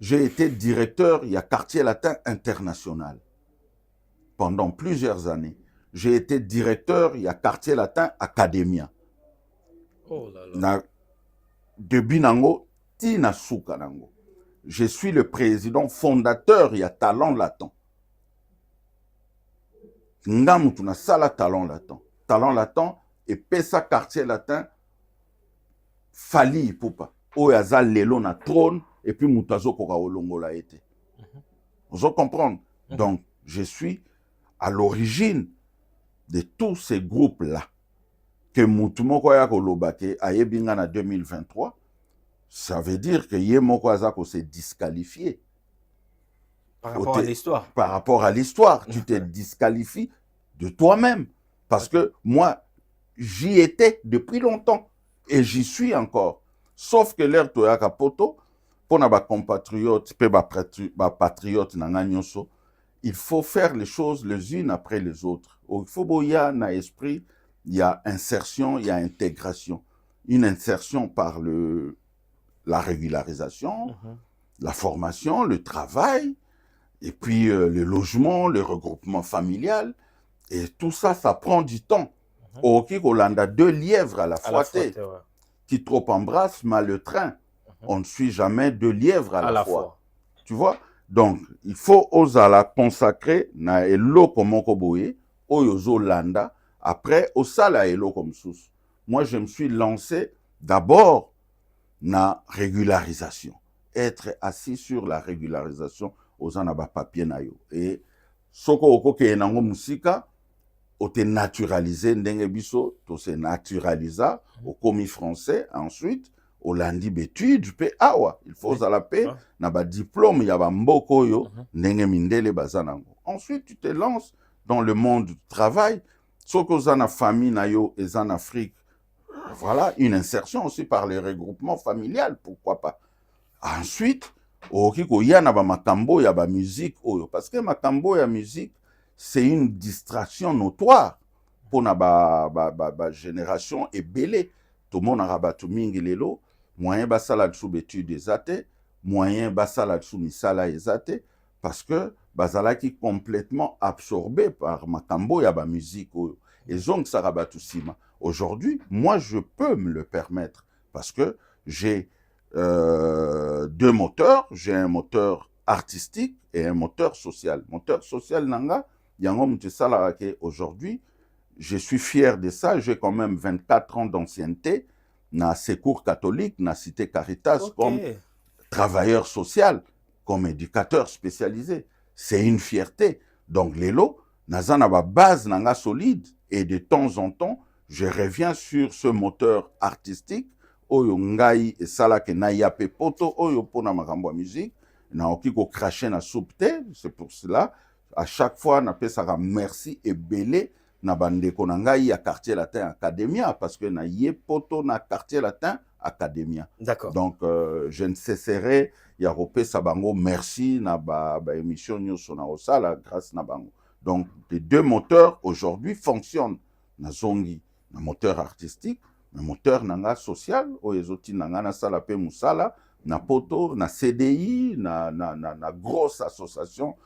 J'ai été directeur, il y a Quartier Latin International. Pendant plusieurs années. J'ai été directeur, il y a Quartier Latin Academia. Oh là là. De Binango, Tina Soukanango. Je suis le président fondateur, il y a Talent Latin. Ngamutu na sala Talent Latin. Talent Latin et Pesa Quartier Latin Fali Poupa. Oyaza Lelo na trône et puis Moutazo Kokaolongo l'a été. Vous comprenez? Donc, je suis à l'origine de tous ces groupes-là. que mutu moko ya koloba ke ayebinga na 2023, ça veut dire que ye moko aza ko se disqualifié. Par rapport à l'histoire. Par rapport à l'histoire, tu te disqualifies de toi-même. Parce que moi, j'y étais depuis longtemps et j'y suis encore. Sauf que l'air toyaka poto, pour na ba compatriotes, pe ba patriotes nanga nyonso, il faut faire les choses les unes après les autres. Il faut boya na esprit, il y a insertion, il y a intégration. Une insertion par la régularisation, la formation, le travail, et puis le logement, le regroupement familial. Et tout ça, ça prend du temps. Au Holanda, 2 lièvres à la fois. Qui trop embrasse, mal le train. On ne suit jamais 2 lièvres à la fois. Tu vois? Donc, il faut oser la consacrer na eloko moko boye, oyozo landa, après osala eloko msusu. Moi, je me suis lancé d'abord na régularisation. Être assis sur la régularisation aux anaba papier na yo. Et soko okoke nango musika, o te naturaliser ndenge biso, to se naturalisa, au komi français, ensuite, au landi betude, pe awa. Il faut la paix, na ba diplôme, ya ba mboko yo, ndenge mindele bazanango. Ensuite, tu te lances dans le monde du travail, soko zana famille na yo, et en Afrique, voilà, une insertion aussi par les regroupements familiales, pourquoi pas. Ensuite, okiko ya na ba makambo ya ba musique oyo, parce que makambo ya musique, c'est une distraction notoire pour la génération ebele. Tout le monde a rabattu mingi lelo, moyen basala dessous betu des athées, moyen basala dessous misala ezate, parce que basala qui complètement absorbé par makambo ya ba musique oyo. Et donc ça rabattu sima. Aujourd'hui, moi je peux me le permettre parce que j'ai 2 moteurs, j'ai un moteur artistique et un moteur social. Moteur social nanga, aujourd'hui, je suis fier de ça. J'ai quand même 24 ans d'ancienneté dans Secours catholique, dans Cité Caritas, comme travailleur social, comme éducateur spécialisé. C'est une fierté. Donc, Lelo, nazana ba base nanga solide. Et de temps en temps, je reviens sur ce moteur artistique. Oyo ngai et sala ke na yape poto, oyo pona makambo musique. Na okiko cracher na soupe. C'est pour cela. À chaque fois, on appelle ça merci et belé na bande konangai à quartier latin Academia parce que na yé poto na quartier latin Academia. D'accord. Donc je ne cesserai ya repé sabango merci na ba émission nyoso na osala grâce na bango. Donc les 2 moteurs aujourd'hui fonctionnent na zongi na moteur artistique, na moteur nanga social o ezoti nanga na sala pe musala na poto na CDI na grosse association.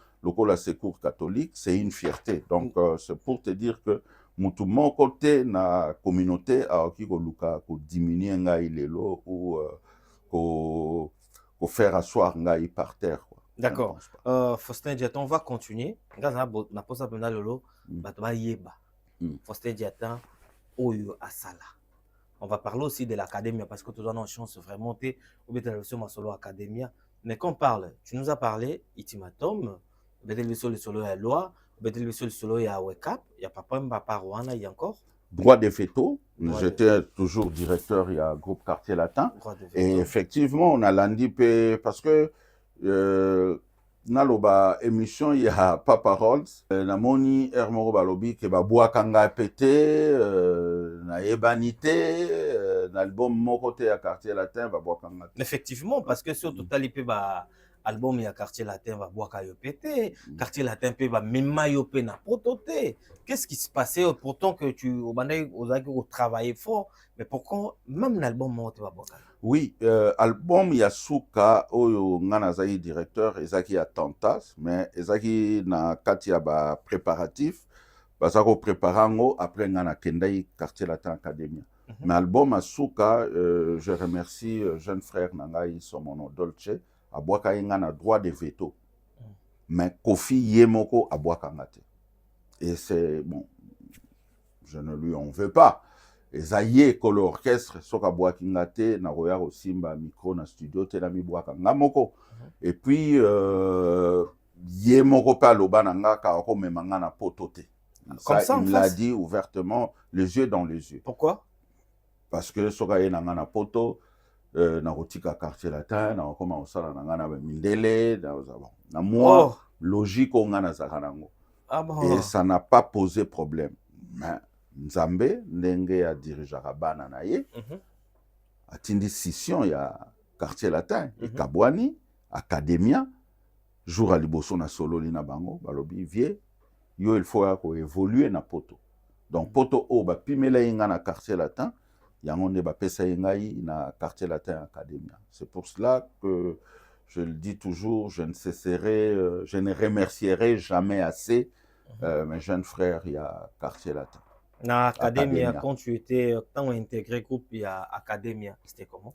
La Secours catholique, c'est une fierté. Donc, c'est pour te dire que mon côté, na communauté, a diminuer ngai lelo ou faire asseoir ngai par terre. D'accord. Faustin Diatta, on va continuer. Faustin Diatta, Oyo Asala. On va parler aussi de l'académie parce que tu as une chance vraiment de sur solo académie. Mais quand on parle, tu nous as parlé, Itimatom. Le solo ya loi, le solo ya wake-up, il y a papa Mbapa Rwanda, il y a encore droit de veto. J'étais toujours directeur, il y a un groupe Quartier Latin. Et effectivement, on a l'andipé parce que naloba émission, il y a pas paroles. Namoni Hermoro Balobi, qui va boire kanga pété, na ebanité, l'album mon côté à Quartier Latin, va boire kanga. Effectivement, parce que surtout, talipé ba album ya Quartier Latin va boire kayo pété, Quartier Latin pe va même pe na prototé. Qu'est-ce qui se passait pourtant que tu au travailler fort, mais pourquoi même l'album monte va boire? Oui, album Yasuka oyo ngana zai directeur ezaki ya Tantas, mais ezaki na katia ba préparatif, bazako préparango après ngana kendai Quartier Latin Academia. Mais album Asuka, je remercie jeune frère nangai Somono Dolce. Abwaka ingana droit de veto. Mais Kofi Yemoko abwaka ngate. Et c'est bon, je ne lui en veux pas. Et Zaye que l'orchestre soka abwaka ngate na roya osimba micro na studio tena mi bwaka ngamoko. Et puis Yemoko pa loba nanga ka ko memanga na potote. Comme ça, il en me l'a face. dit ouvertement, les yeux dans les yeux. Pourquoi? Parce que soka ye nanga na poto, na rotika quartier latin, na koma osala nanga na mindele, na moi, Oh. logique on na zakanango. Ah bon. Et ça n'a pas posé problème. Mais Nzambe, ndenge ya dirigeaka bana na ye, atindi scission ya quartier latin, et Kabwani, Academia, jour à liboso na sololi na bango, balobi vie, yo il faut évoluer na poto. Donc poto o ba pimela inga na quartier latin, yango nde ba pesa ngai na quartier latin Academia. C'est pour cela que je le dis toujours, je ne remercierai jamais assez mes jeunes frères, il y a quartier latin. Na Academia, quand tu étais, quand on intégré groupe, il y a Academia, c'était comment?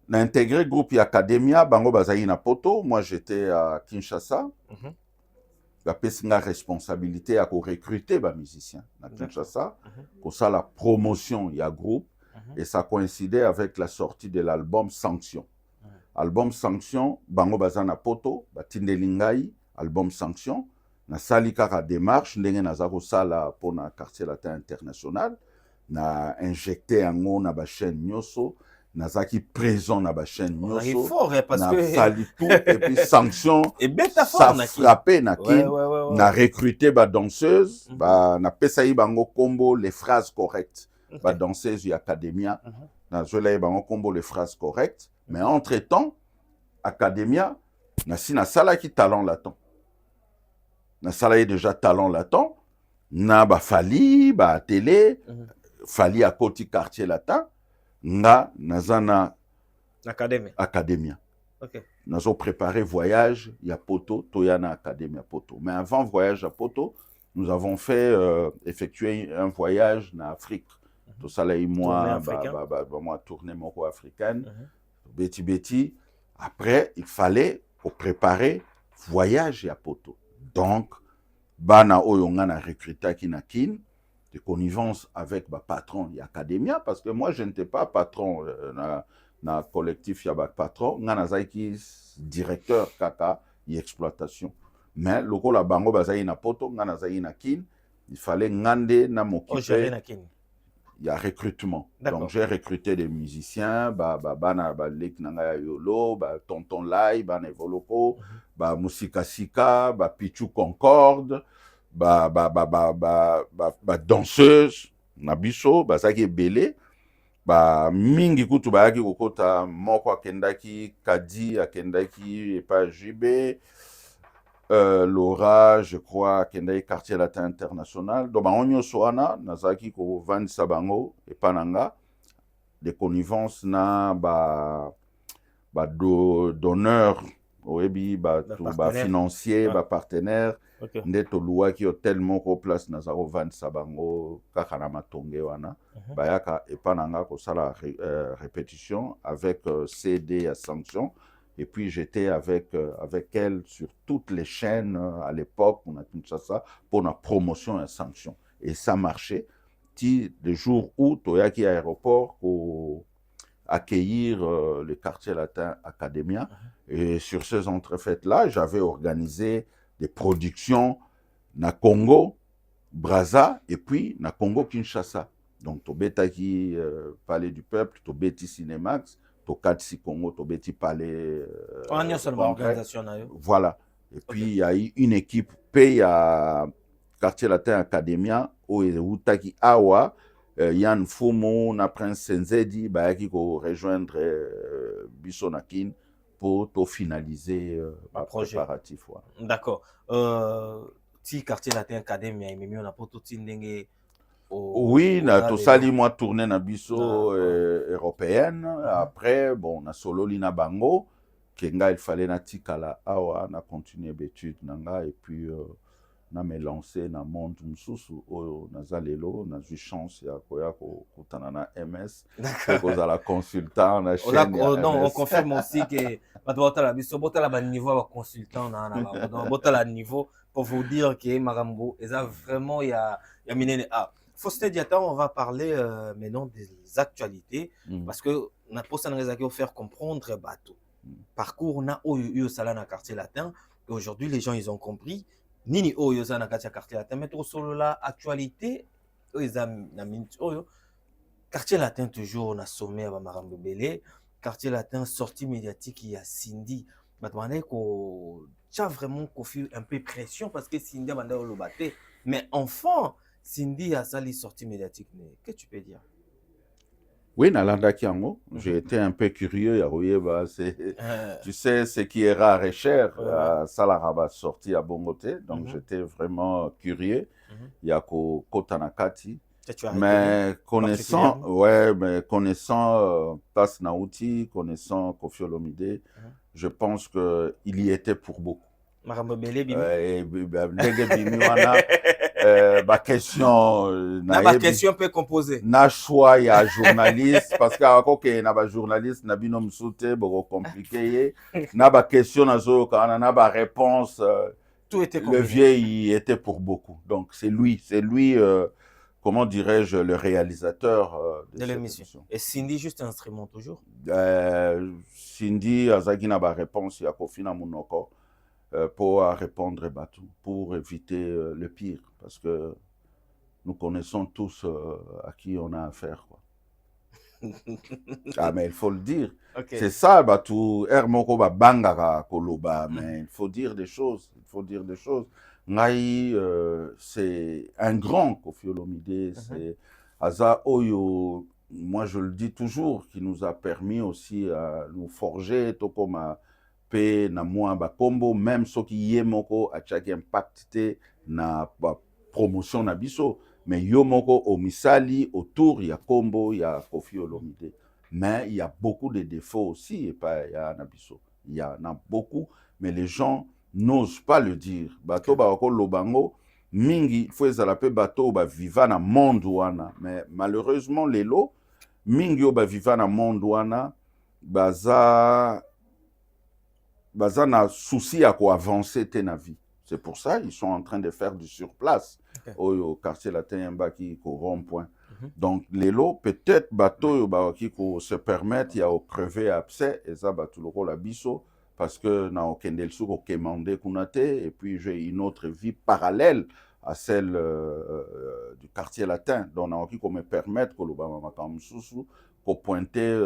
On a intégré groupe il y a Academia, bango bazayi na poto, moi j'étais à Kinshasa. La personne responsabilité à recruter les musiciens à Kinshasa, pour ça la promotion il y a groupe, et ça coïncidait avec la sortie de l'album Sanction. Album Sanction, bango bazana poto, batindelingai, album Sanction. Na sali kaka démarche ndenge nazako sala pour na quartier latin international, na injecté yango na ba chaîne nyoso, nazaki présent na ba chaîne nyoso. Fort, parce na que sali tout et puis Sanction et bêta ça fort frappé na kin, na recruté ba danseuse, ba na pesayi bango combo les phrases correctes. Ba danseuse y Academia, na zola bango combo les phrases correctes, mais entre-temps Academia na sina sala ki talent latent. Na salarié déjà talent latent, na ba fali, ba télé, fali à côté quartier latin, na nazana Academia. Okay. Nous avons préparé voyage, il y a Poto, Toyana Academia Poto. Mais avant voyage à Poto, nous avons fait effectuer un voyage en Afrique. Tout ça là, moi, moi tourner mon roi africaine, Betty. Après, il fallait préparer voyage à Poto. Donc, bana oyonga na recruta kinakin de connivence avec ba patron y Academia, parce que moi je n'étais pas patron na collectif ya ba patron, ngana zaiki directeur kaka y exploitation, mais loko la bango bazai na poto ngana zai na kin, il fallait ngande na m'occuper. Il y a recrutement. Donc j'ai recruté des musiciens, bana lek nanga yolo, tonton Lai, bana evoloko, musika sika, pichu concorde, danseuse, nabiso, zaki belé, mingi kutu bayaki kokota moko akendaki kadi akendaki epa JB, Laura, je crois, Kendai quartier latin international. Donc, on soana, nazaki ko van sabango et pananga, des connivences na donneur, oebi financier, partenaire, ndeto lua ki tellement ko place nazako van sabango kakana matonge wana, bayaka et pananga ko sala répétition avec CD à sanction. Et puis j'étais avec elle sur toutes les chaînes à l'époque, on a tout ça pour la promotion et sanction. Et ça marchait. Le jour où Toyaki aéroport pour accueillir le quartier latin Academia. Et sur ces entrefaites-là, j'avais organisé des productions na Congo, Brazza, et puis na Congo Kinshasa. Donc Tobetaki Palais du Peuple, Tobeti Cinemax, Tokatsi Congo, Tobeti Palais. Voilà. Et puis il y a eu une équipe P à quartier latin Academia, où Utaki Awa, Yann Fumo, na Prince Senzedi, qui ko rejoindre Bissonakin pour finaliser le préparatif. D'accord. Si quartier latin Academia, il on a pas tout ndenge. Oui, tout ça, moi tourné na biso européenne. Après, bon, na solo lina bango, kenga il fallait na tikala awa na continuer l'étude nanga et puis na me lancer na monde mususu o na zalelo na eu chance ya koya ko kutana na MS pour la consultant na chaîne. Non, on confirme aussi que batala biso botala ba niveau ba consultant na botala niveau pour vous dire que Marambo eza vraiment ya minene Faustin Diatta, on va parler maintenant des actualités parce que on a posé un faire comprendre bateau. Parcours na eu sala na quartier latin et aujourd'hui les gens ils ont compris nini oyo za na kati ya quartier latin mais tokosolola actualité oyo eza na minute oyo quartier latin toujours na sommet ya bamakambo ebele quartier latin sortie médiatique ya Cindy bato bandaki kotia vraiment kofi un peu pression parce que Cindy abandaki oloba te mais enfant Cindy asali sortie médiatique que tu peux dire? Oui, nalandaki yango. J'ai été un peu curieux. Tu sais, ce qui est rare et cher, ça la rabat sorti à Bongote. Donc, j'étais vraiment curieux. Il y a Kota Nakati. Mais connaissant, Tas Nauti, connaissant Kofi Olomide, je pense qu'il y était pour beaucoup. Makambo Bele Bimi. Ma question peut composer. Na choix il y a journaliste parce que quand na ba journaliste na binom soute beaucoup compliqué na ba question na zo kana na ba réponse tout était le vieil était pour beaucoup. Donc c'est lui comment dirais-je le réalisateur de l'émission. Et Cindy juste instrument toujours. Cindy azaki na ba réponse ya Kofina Munoko. Pour répondre bateau, pour éviter le pire, parce que nous connaissons tous à qui on a affaire, quoi. Ah, mais il faut le dire. Okay. C'est ça, bateau, Hermoko ba bangara koloba, mais il faut dire des choses. Il faut dire des choses. Ngai, c'est un grand Kofi Olomide, c'est Aza Oyo, moi je le dis toujours, qui nous a permis aussi à nous forger, Tokoma. Na moi ba combo même ce qui yé moko a chaque impact na ba promotion na biso mais yo moko au misali autour il y a combo il y a Kofi Olomide mais il y a beaucoup de défauts aussi et pas il y a na biso il y en a beaucoup mais les gens n'osent pas le dire bato ba ko lobango mingi faut ezala pe bato ba viva na monde wana mais malheureusement lelo mingi ba viva na monde wana baza na souci à quoi avancer na vie. C'est pour ça ils sont en train de faire du surplace au quartier latin Yambaki au rond-point. Donc les lots peut-être bateau qui se permettre il y a au crever abcès et ça bateau le la biso parce que na okendel sou kemande kunate et puis j'ai une autre vie parallèle à celle du quartier latin. Donc na qui me permettre que le ba makamsusu ko pointer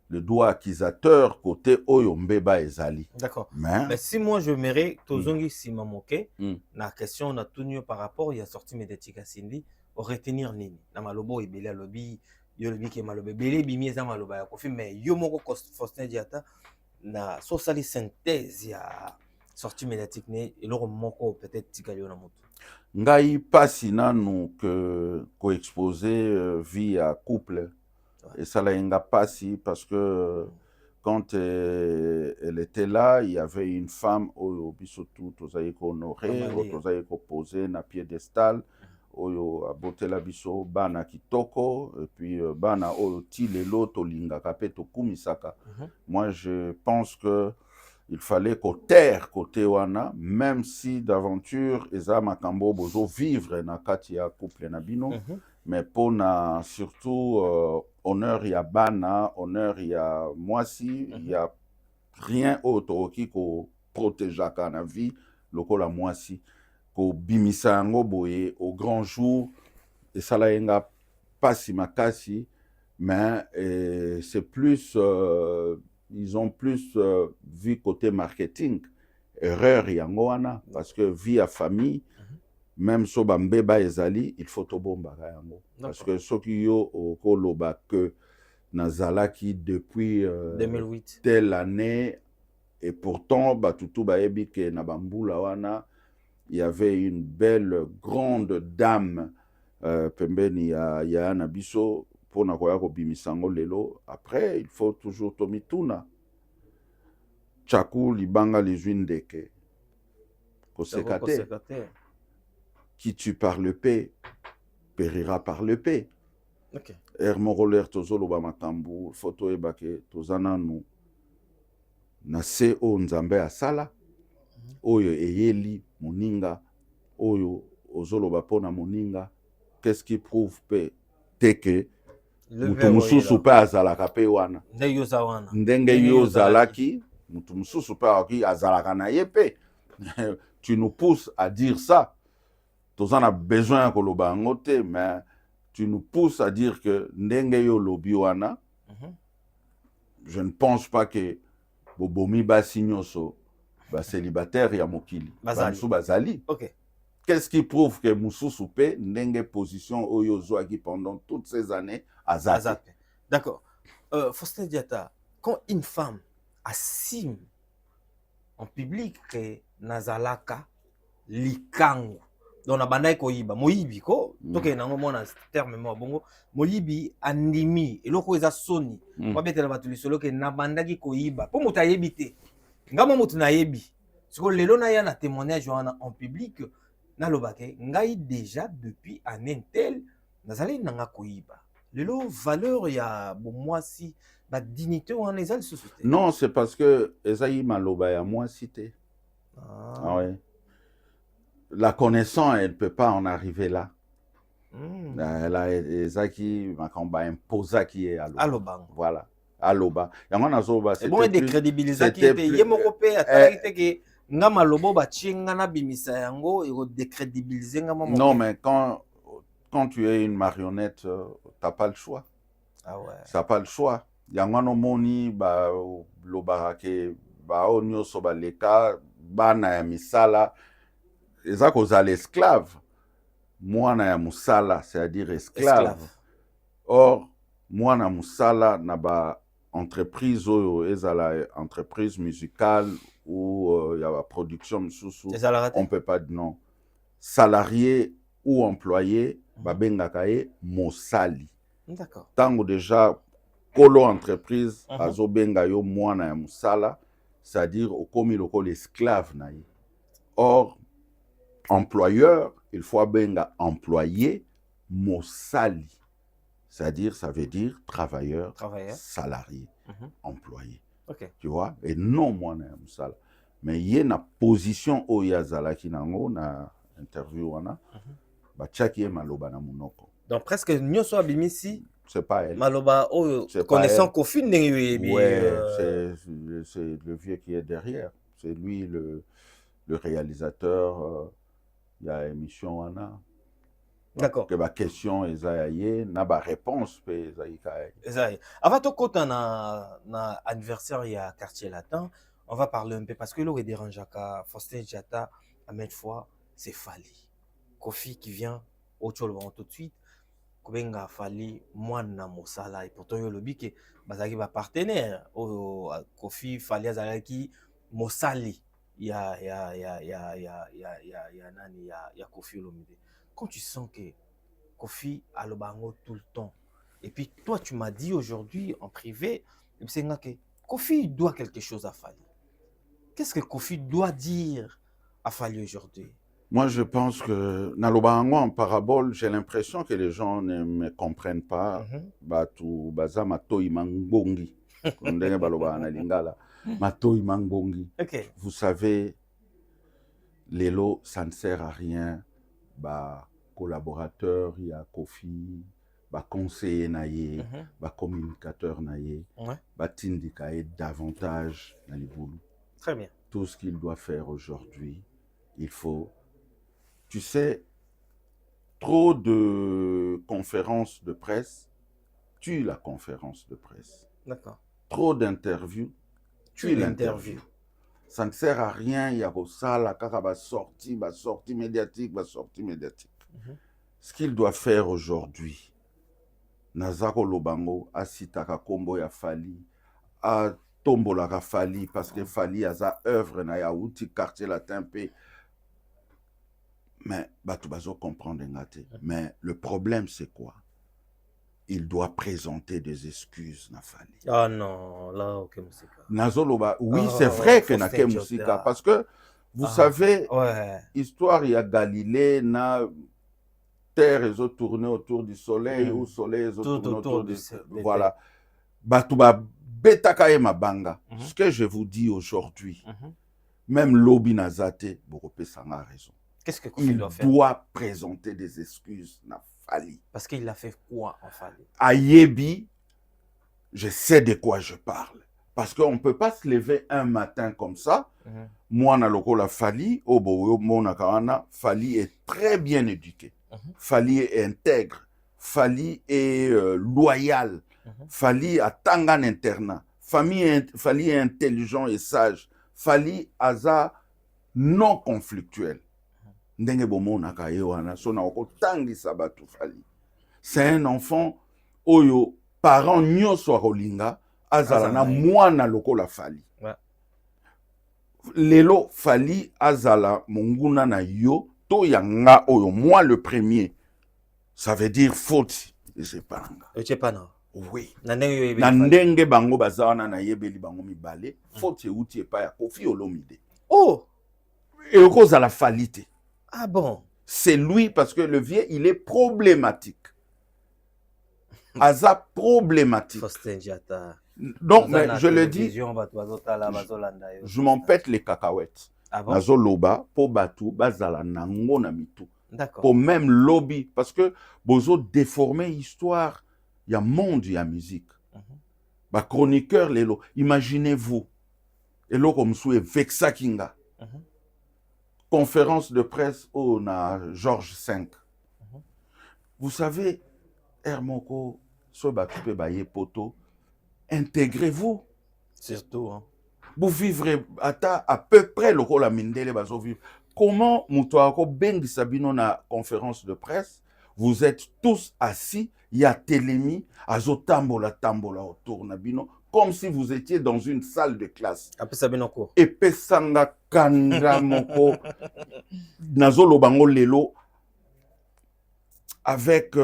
le doigt accusateur côté Oyombeba Ezali. D'accord. Mais si moi je mérite Tozongi Simamoke, la question on a tenu par rapport il y a sorti médiatique à Cindy, au retenir nini. Na malobo ebele lobby, yo lobby ke malobe belé bimi za maloba ya kofi mais yo moko Faustin Diata na sociali synthèse ya sorti médiatique né et loro moko peut-être tikalio na moto. Ngai pasi nanu que ko exposer vie à couple. Et ça l'a passé parce que quand elle était là, il y avait une femme au bisotou tozaïko honoré, tozaïko posé na piédestal, au aboté la biso bana kitoko et puis bana o tilelo tolinga kapeto kumisaka. Moi je pense que il fallait qu'au terre côté wana même si d'aventure eza makambo bozo vivre na katia couple na bino mais pour na surtout honneur ya bana honneur ya mwasi il y a rien autre qui ko protégeaka na vie lokola mwasi ko bimisa yango boye au grand jour et ça la yenga pasi makasi mais c'est plus ils ont plus vu côté marketing erreur yango wana parce que vie à famille même so bambeba ezali il faut to bomba yango parce que soki yo okoloba que nazalaki depuis 2008 telle année et pourtant batutu bayebi ke na bambula wana il y avait une belle grande dame pembeni ya na biso pona koya ko bimisango lelo après il faut toujours tomituna chaku libanga les ndeke ko sekate qui tue par le paix périra par le paix. OK. Hermoroler tozolo ba makambu photo ebake tozana nu na se o nzambe asala oyo eyeli moninga oyo ozolo ba pona moninga qu'est-ce qui prouve pe teke mutu mususu pe azalaka pe wana ndenge yo zalaki mutu mususu pe azalaka na ye pe tu nous pousses à dire ça. Tous on a besoin de koloba ngote, mais tu nous pousses à dire que ndenge yo lobi wana, je ne pense pas que bobomi basi nyoso ba célibataire ya mokili. Bazali. Bazali. Ok. Qu'est-ce qui prouve que Moussou pe ndenge position oyo zoaki pendant toutes ces années à Zate? D'accord. Faustin Diatta, quand une femme assume en public que nazalaka likango, donc na bandai koyiba moyibi ko toke nango mona terme mo bongo moyibi andimi eloko eza soni kwa betela batu lisolo ke na bandaki koyiba po muta yebite ngamo mutu na yebi siko lelo na ya na témoignage wana en public na lobake ngai déjà depuis année tel nazali nanga koyiba lelo valeur ya bomwasi ba dignité wana eza société. Non, c'est parce que ezayi maloba ya moi cité. Ah ouais. La connaissance, elle ne peut pas en arriver là. Elle a Ezaki Makamba imposa qui est Aloba. Voilà. Aloba. Yango nazoba c'est bon de crédibiliser qui était yemorope attaqué que ngama lobo ba chinga na bimisa yango et décrédibiliser ngama. Non, mais quand tu es une marionnette, t'as pas le choix. Ah ouais. T'as pas le choix. Yango no moni ba lobarake ba onyo soba leka bana ya misala. Eza kozala esclave. Mwana ya musala, c'est-à-dire esclave. Or, mwana musala na ba entreprise oyo ezala entreprise musicale ou y a la production msusu. On peut pas dire non. Salarié ou employé, babengaka ye mosali. D'accord. Tango déjà kolo entreprise azobenga yo mwana ya musala, c'est-à-dire okomi lokolo esclave na ye. Or, employeur, il faut benga employé, mosali. C'est-à-dire, ça veut dire travailleur. Salarié, employé. Okay. Tu vois? Et non, moi, mosala. Mais il y a une position où il y a Zalaki Nango, na interview, wana, bachaki e maloba na munoko. Donc, presque, nyoso abimisi. C'est pas elle. Maloba, connaissant Kofi Ndengue. Ouais, c'est le vieux qui est derrière. C'est lui le réalisateur. Il y a émission wana. D'accord. Que ma question est na ba réponse pe ezaï. Avant to kota na anniversaire ya quartier latin, on va parler un peu parce que le dérangeaka Faustin Diatta à maintes fois c'est Fali. Kofi qui vient au Tcholban tout de suite. Kobenga Fali mwana mosala et pourtant yo lobi ke bazaki ba partenaire au Kofi Fali azalaki mosali. Il y a Kofi Olomide. Quand tu sens que Kofi a le bango tout le temps, et puis toi tu m'as dit aujourd'hui en privé, que Kofi doit quelque chose à Fali. Qu'est-ce que Kofi doit dire à Fali aujourd'hui? Moi je pense que dans le bango en parabole, j'ai l'impression que les gens ne me comprennent pas. Batu bazama toi mangbongi. Ndenge baloba na lingala. Matoi Mangbongi. Okay. Vous savez, Lelo, ça ne sert à rien. Bah, collaborateur, il y a Kofi, bah, conseiller naïe, bah, communicateur naïe, bah, tindikae davantage dans les boulots. Très bien. Tout ce qu'il doit faire aujourd'hui, il faut. Tu sais, trop de conférences de presse tuent la conférence de presse. D'accord. Trop d'interviews. Tu l'interview. Ça ne sert à rien, il y a ça, la cara sortie médiatique, Ce qu'il doit faire aujourd'hui, Nazako Lobango, Asitaka Kombo ya Fali, a Tombola Fali, parce que Fali a sa œuvre, na ya outil quartier latin pe. Mais, tu vas comprendre, mais le problème, c'est quoi? Il doit présenter des excuses na Fali. Ah non, là, ok, Moussika. Nazoloba, oui, c'est vrai que na Moussika, parce que vous savez, histoire il y a Galilée, na terre et autres tourner autour du soleil, ou soleil et autres tourner autour du soleil. Voilà. Batuba betaka e mabanga. Ce que je vous dis aujourd'hui, même Lobi Nazate, Boropé Sanga a raison. Qu'est-ce que Kofi doit faire? Il doit présenter des excuses na Fali. Parce qu'il a fait quoi en Fali? À Yebi, je sais de quoi je parle. Parce qu'on ne peut pas se lever un matin comme ça. Mhm. Moi, na lokola Fally, Fally est très bien éduqué. Fally est intègre. Fally est loyal. Fally a tangan internat. Fally est intelligent et sage. Fally aza non conflictuel. Ndenge bomonaka ye wana so na okotangisa batu Fally. C'est un enfant oyo parents nyonso akolinga azala na mwana lokola Fally. Lelo Fally azala monguna na yo to yanga oyo moi le premier. Ça veut dire faute. Je pas. Oui. Na ndenge bango bazana na yebeli bango mibale, faute uti epa ya Koffi Olomide. Oh. Et au cause à la falité. Ah bon? C'est lui parce que le vieux, il est problématique. Aza problématique. Donc, mais je le dis, je m'en pète les cacahuètes. Ah bon? Nazo loba, po batu, bazala nango na mitu. D'accord. Pour même lobby, parce que bozo déformer histoire, il y a monde, il y a musique. Ba chroniqueur lelo, imaginez-vous, et lo comme soué vexa kinga. Conférence de presse au na Georges V. Vous savez, Hermoko, so batoupe baye poto, intégrez-vous. Surtout, hein. Vous vivrez à peu près le rôle à Mindele bazo vivre. Comment Moutouako Bengi Sabino na conférence de presse, vous êtes tous assis, il y a télémi, azo tambola autour nabino, comme si vous étiez dans une salle de classe. Et pesanga kanda moko nazo lobango lelo avec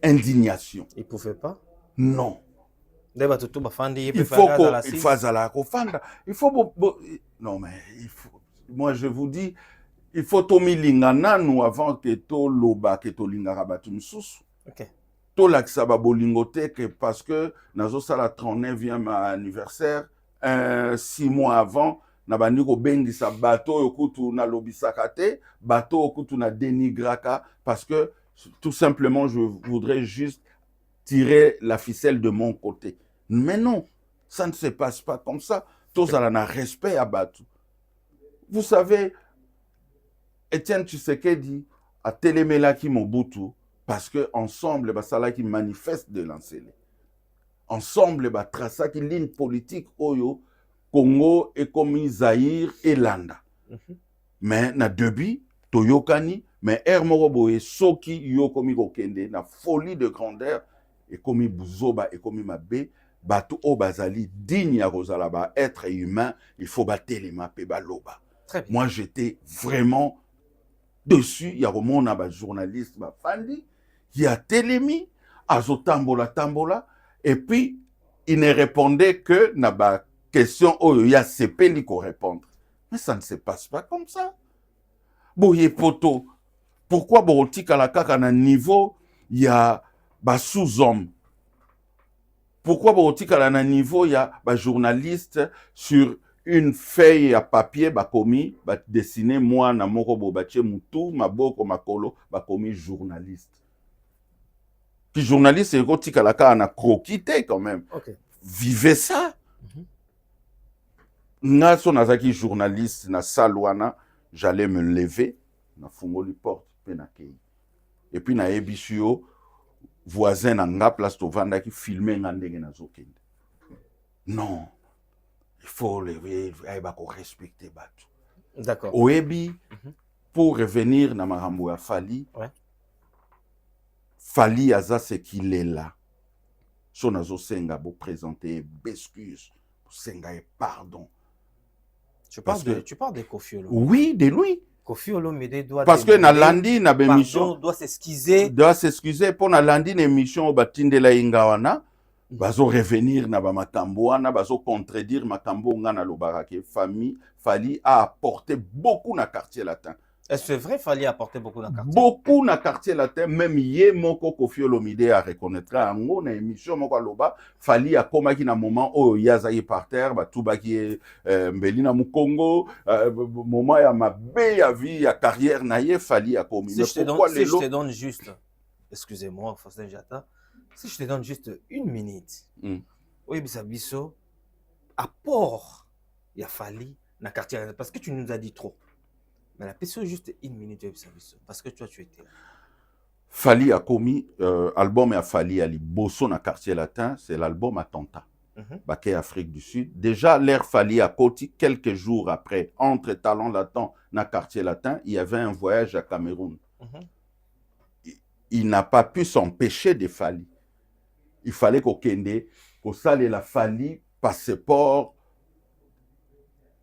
indignation. Il pouvait pas? Non. Il faut qu'il fasse à la kofanda. Il faut non mais il faut, moi je vous dis, il faut tomi lingana nous avant que to loba que to lingara batum sous. OK. To laksaba bolingote que parce que nazo sala 39e anniversaire 6 mois avant na bandiko bengi sa bateau okutu na lobisaka te, bateau okutu na dénigraka parce que tout simplement je voudrais juste tirer la ficelle de mon côté. Mais non, ça ne se passe pas comme ça. Tous à la respect à Batou. Vous savez, Étienne Tshisekedi a télémélaki Mobutu parce que ensemble, bah, ça là qui manifeste de l'enseigner. Ensemble, bah, traça qui ligne politique Oyo, Congo et comme Zaïre et Landa. Mais na debi, Toyokani, mais Hermoroboe, Soki, Yokomi Kokende, na folie de grandeur, et comme Bouzoba et comme Mabé, Batou Obazali, digne à Rosalaba, être humain, il faut battre les maps et baloba. Moi, j'étais vraiment dessus. Il y a un journaliste, Fandi, qui a télémis, Azo Tambola, et puis il ne répondait que na ba question où il y a CP qui répondre. Mais ça ne se passe pas comme ça. Boye poto, pourquoi Borotika la kaka na niveau, il y a ba sous-homme. Pourquoi Borotika la na niveau, il y a ba journaliste sur une feuille à papier, ba komi, ba dessiné moi na moko bo bache mutu, maboko makolo, ba komi journaliste. Puis journaliste, c'est Rotika la kaka na croquité quand même. Okay. Vivez ça. Nga so nazaki journaliste na salwana, j'allais me lever, na fungoli porte, pe na kei. Et puis na ebisio, voisin na nga place to vanda qui filmer nga ndenge na zokende. Non. Il faut respecter Batu. D'accord. Oebi, pour revenir na marambo ya Fally, ouais. Fally aza ce qu'il est là. So nazo senga bo présenter excuse, senga et pardon. Tu parles de Koffi Olomide. Oui, de lui. Koffi Olomide doit parce que na landi na bémission doit s'excuser pour na landi na émission batindela ingawana bazo revenir na ba makambo wana bazo contredire makambo nga na lobarake famille Fally a apporté beaucoup na quartier latin. Est-ce que c'est vrai Fally a apporté beaucoup na quartier? Beaucoup na quartier latin, même yé moko Koffi Olomide a reconnaître ango na émission moko loba Fally a komaki na moment o yazayi par terre ba tubaki mbeli na Mukongo moment ya mabe ya vie ya carrière na ye Fally a komi. Si je te donne juste, excusez-moi Faustin Diatta, si je te donne juste une minute Oui, Bisabiso, apport, il a fallu dans quartier parce que tu nous as dit trop. Mais la question juste une minute, Bisabiso, parce que toi, tu étais là. Fali a commis, album a Fali Ali Bosso na quartier latin, c'est l'album Attentat. Baké Afrique du Sud. Déjà, l'ère Fali à Koti, quelques jours après, entre Talent Latin na quartier latin, il y avait un voyage à Cameroun. Il n'a pas pu s'empêcher de Fali. Il fallait qu'au Kende, qu'au sale la Fali, passeport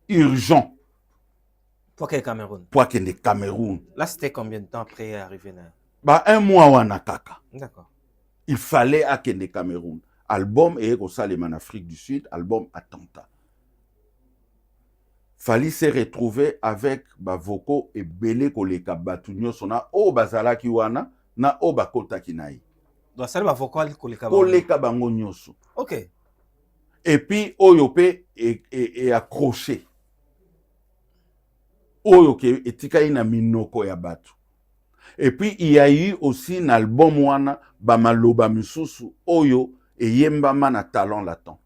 urgent. Pour quel Cameroun? Pour Kende Cameroun. Là, c'était combien de temps après arriver là? Bah, un mois wana kaka. D'accord. Il fallait à Kende Cameroun. Album et au sale en Afrique du Sud, album Attentat. Fali s'est retrouvé avec Bavoko et Belé Koleka Batunyo Sona o Bazala Kiwana na o Bakota Kinaï. Donc, ça va vocal Koleka Bango Nyoso. Ok. Et puis, Oyope est accroché. Oyoke et Tikaina Minoko ya Batu. Et puis, il y a eu aussi un album Wana Bamaloba Mususu Oyo et Yemba Mana Talent Latin.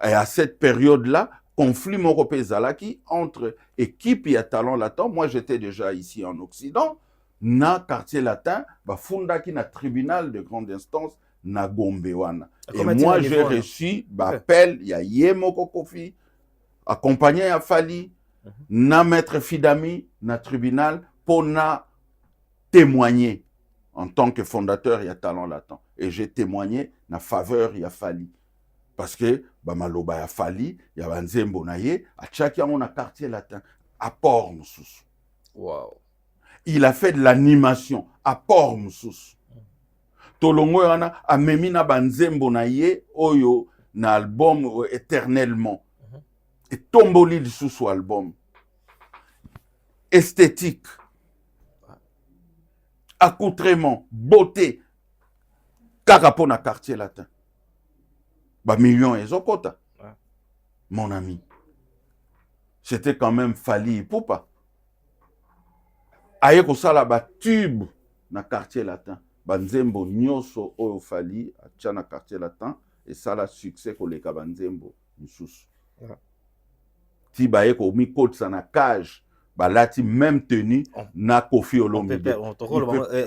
Et à cette période-là, conflit Morope Zalaki entre équipe et Talent Latin. Moi, j'étais déjà ici en Occident. Na quartier latin, Fundaki na tribunal de grande instance, na Gombewana. Et moi, j'ai reçu l'appel, il y a Yemoko Kofi, accompagné à Fali, na maître Fidami, na tribunal, pour na témoigner en tant que fondateur, il y a Talent Latin. Et j'ai témoigné na faveur, il y a Fali. Parce que, Maloba ya Fali, il y a Banzembo Naye, à Tchakia, on a quartier latin, à Port-Moussous. Wow. Il a fait de l'animation à Port-Moussous. Tolongo yana a Memina Banzembo Naye, Oyo, na album éternellement. Et Tomboli du sous album. Esthétique. Accoutrement, beauté. Carapona quartier latin. Millions et Zokota. Mon ami. C'était quand même Fali Poupa. Aye ko sala ba tube na quartier latin. Banzembo nyoso oyo Fali atia na quartier latin et sala succès ko leka Banzembo mususu. Ti ba ye ko mi kotsa na cage balati même tenue na Kofi Olomide.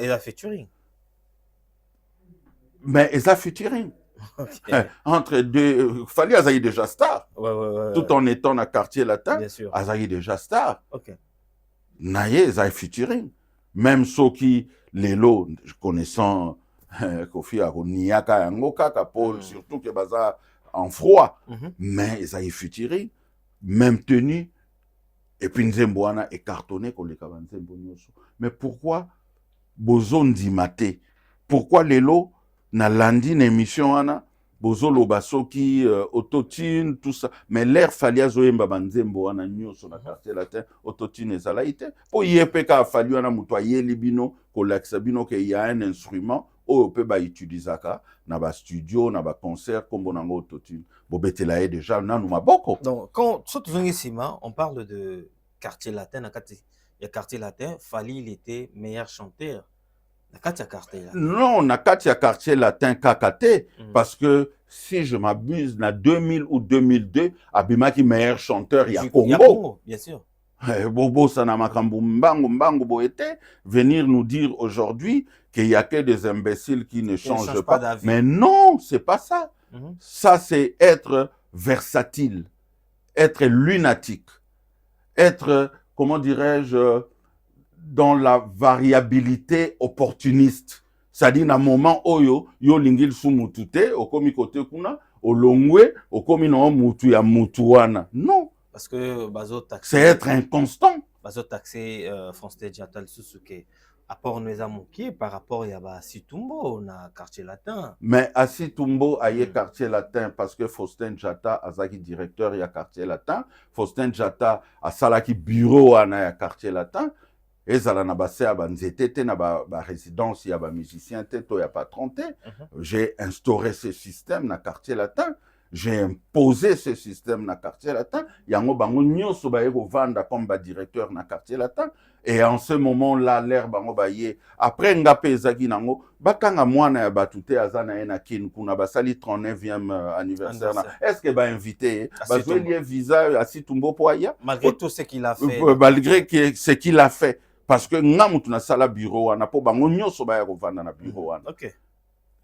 Il a featuring. Mais il a featuring. Okay. Entre deux, Fali Azaï déjà star. Tout en étant dans quartier latin, Azaï déjà star. Naye, Azaï featuring. Même ceux qui, les lots, connaissant Kofi Aroniaka, Angokaka, Paul, surtout que Baza en froid, mais Azaï featuring, même tenue, et puis Nzemboana est cartonné qu'on les cabane Nzembo. Mais pourquoi Bozon Dimate? Pourquoi les lots na landi une émission ana bozo lobaso qui autotune tout ça mais l'air Fali Zoemba Banzembo ana nyoso na quartier latin autotune ezalaite po yepeka Fali ana mutoye libino ko laxabino que il y a un instrument o peut ba utilisaka na ba studio na ba concert comme bonango autotune bobetela e déjà nanu maboko. Donc quand surtout on parle de quartier latin na quartier latin Fali il était meilleur chanteur. Non, Nakati a quartier latin Kakate, parce que si je m'abuse, en 2000 ou 2002, Abima qui meilleur chanteur, il y a Congo. Bien sûr. Bobo Sanamakambu Mbango Boete, venir nous dire aujourd'hui qu'il n'y a que des imbéciles qui ne changent pas d'avis. Mais non, c'est pas ça. Ça, c'est être versatile, être lunatique, être, comment dirais-je, dans la variabilité opportuniste. C'est-à-dire, à un moment où yo lingil sumutute, au komi kote kuna, au longwe, au komi no mutu ya mutuana. Non. Parce que c'est être inconstant. Bazo taxé Fonste Diatal Susuke. À port Nouézamouki par rapport à Situmbo, na quartier latin. Mais à Situmbo, il y a quartier latin parce que Faustin Jata, Azaki directeur, il y a quartier latin. Faustin Jata, à Salaki bureau, il y a quartier latin. Et ça na ba nzete na ba résidence ya ba musicien te to ya patron te. J'ai instauré ce système na quartier latin j'ai imposé ce système na quartier latin. Yango bango nyonso baye vanda comme directeur na quartier latin. Et en ce moment-là, l'air bango baye. Après ngape ezaki nango, bakanga mwana ya batute azana ena kin kuna basali 39e anniversaire. Est-ce que ba invité bazweli visa à Situmbo poya? Malgré tout ce qu'il a fait. Malgré ce qu'il a fait. Parce que ngamutu na sala bureau wana po bango nyonso baye vanda na bureau wana. OK.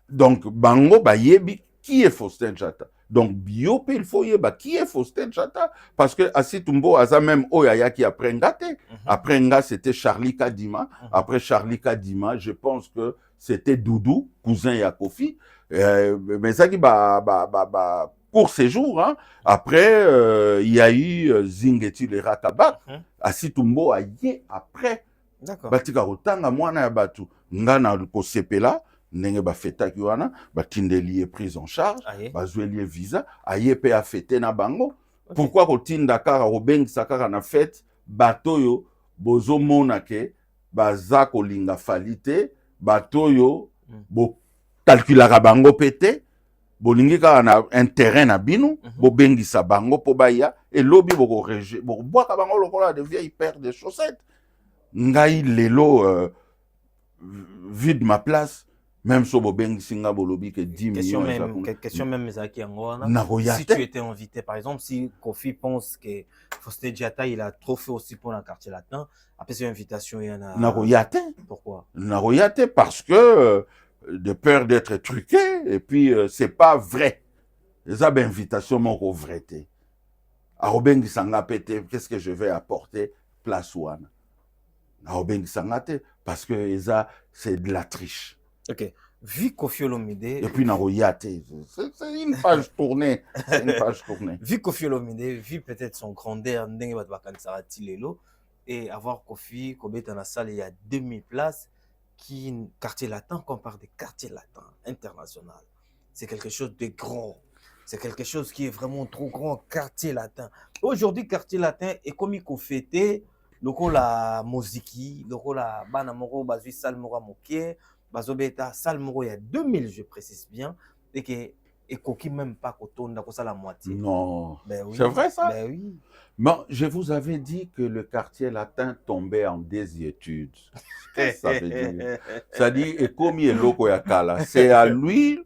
Donc bango bayebi qui est Faustin Jata. Donc, biopé, il faut y avoir qui est Faustin Jata. Parce que Asitumbo, Aza même Oyaya qui après Ngate. Après Nga, c'était Charlie Kadima. Après Charlie Kadima, je pense que c'était Doudou, cousin Yakofi. Mais ça qui court séjour. Hein. Après, il y a eu Zingeti le Rakabak. Asitumbo a yé après. D'accord. Batika Rotanga, moi, na batu. Nga na Kosepela. Nenge ba feta ki wana ba tindeli prise en charge ba zweli visa aye pe a fêter na bango. Pourquoi ko tinda kara robeng sakara na fête bato yo bozo mona ke baza ko linga falite bato yo bo calculara bango pété bolingi kara na intérêt na bino bo bengisa bango po baya et lobi bo ko reje bo boaka bango lokola de vieilles paires de chaussettes ngai lelo vide ma place. Même si Singa Bolobi que 10 millions. Question même, Zaki Angwana. Si tu étais invité, par exemple, si Kofi pense que Faustin Jata, il a trop fait aussi pour le quartier latin, après cette invitation, il y en a. Naroyate. Pourquoi? Naroyate parce que de peur d'être truqué, et puis c'est pas vrai. Les invitations m'ont vrai. À Robin Sanga pété, qu'est-ce que je vais apporter? Place One. À Robin Sangate, parce que c'est de la triche. OK. Vu Koffi Olomide... Et puis, c'est une page tournée. Une page tournée. Vu Koffi Olomide, vu peut-être son grandeur, et avoir Koffi, Kobet dans la salle, il y a 2000 places, qui quartier latin, qu'on parle de quartier latin international. C'est quelque chose de grand. C'est quelque chose qui est vraiment trop grand, quartier latin. Aujourd'hui, quartier latin est comme il faut fêter, la musique, la banamoro, bazui salmora moké, bazobeta salmoro, il y a 2000, je précise bien, et que et coquille même pas qu'on a ça la moitié. Non, ben oui. C'est vrai ça? Ben oui. Bon, je vous avais dit que le quartier latin tombait en désuétude. Qu'est-ce que ça veut dire? Ça dit, et comme il est loco yakala, c'est à lui,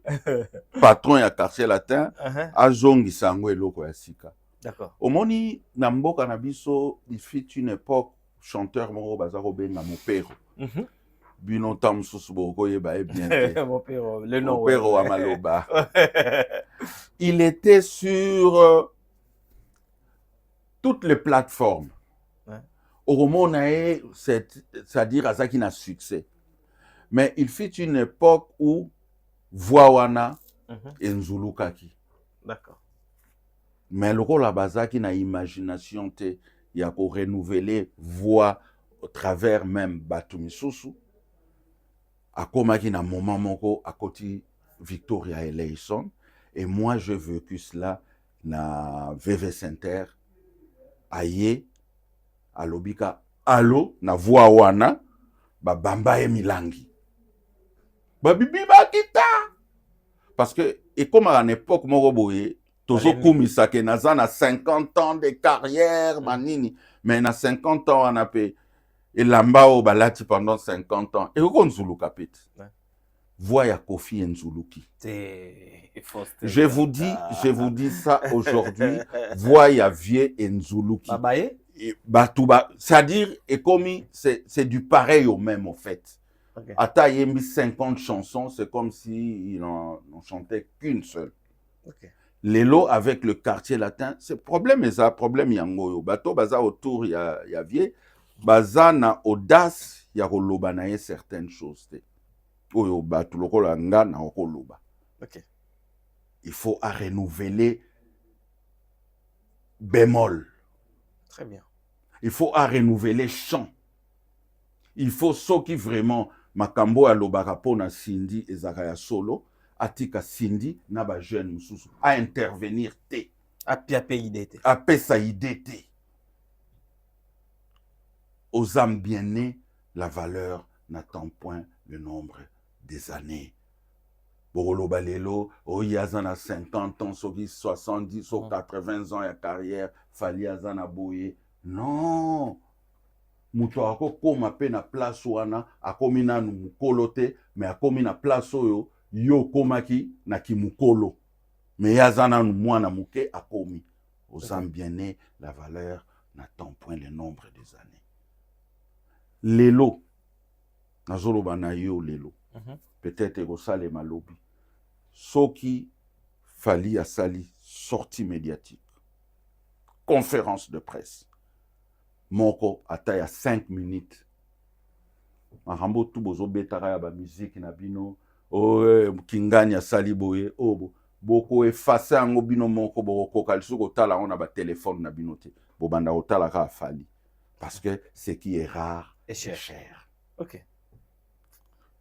patron ya quartier latin, à zongi sangwe loco yasika. D'accord. Au moni, nambo kanabiso, il fut une époque, chanteur moro bazaro benga mopero. Bino tam susboko yeba bien. Mopero, le nom. Mopero amaloba. Il était sur toutes les plateformes. Au moment c'est-à-dire à ça qui n'a succès. Mais il fut une époque où Voawana et Nzulukaki. D'accord. Mais le rôle à basa qui n'a imagination te y a pour renouveler voix au travers même Batumisusu. À comme qui n'a moment moko à côté Victoria Eleison. Et moi je vécu cela na VV Center. Aye à Lobika. Allo na voix wana ba bamba e milangi. Ba bibi ba kita. Parce que et comme à l'époque moko boye Tozo Kumisa ke naza na 50 ans de carrière manini mais na 50 ans on a payé et lambao balati pendant 50 ans et on Nzulu kapit. Voix ya Kofi Nzuluki. Je vous dis ça aujourd'hui, voix ya Vie Nzuluki. Batouba, c'est-à-dire et comme c'est du pareil au même en fait. Ata yembi 50 chansons, c'est comme si il n'en chantait qu'une seule. L'élo avec le quartier latin, c'est problème et ça problème yango bato baza autour ya vie baza na audace ya koloba na certaines choses te. Oyo bato lokola nga na koloba. Il faut à renouveler bémol. Très bien. Il faut à renouveler chant. Il faut ce qui vraiment makambo alobaka pona Cindy ezakaya solo. Atika Cindy na ba jeune mususu à intervenir te a PAPIDT a PSAIDT aux âmes bien nées la valeur n'attend point le nombre des années bokoloba lelo oyo aza na 50 ans soki 70 so 80 ans ya carrière Fally aza na boye. Non, moto akokoma pe na place wana akomi nanu mukolo te, mais akomi na place oyo yo komaki na kimukolo, mais yaza nanu mwana muke akomi. Aux ambienés, la valeur n'attend point le nombre des années. Lelo, nazoloba na yo lelo, peut-être ekosale malobi. Soki Fally asali sortie médiatique, conférence de presse, moko ata ya 5 minutes. Marambo tu bozo betaka ya ba musique na bino, kingani asali boye, boko efface yango bino moko boko kalisu kotala on a ba téléphone na bino te. Bobanda otala ka Fally. Parce que ce qui est rare est cher. Ok.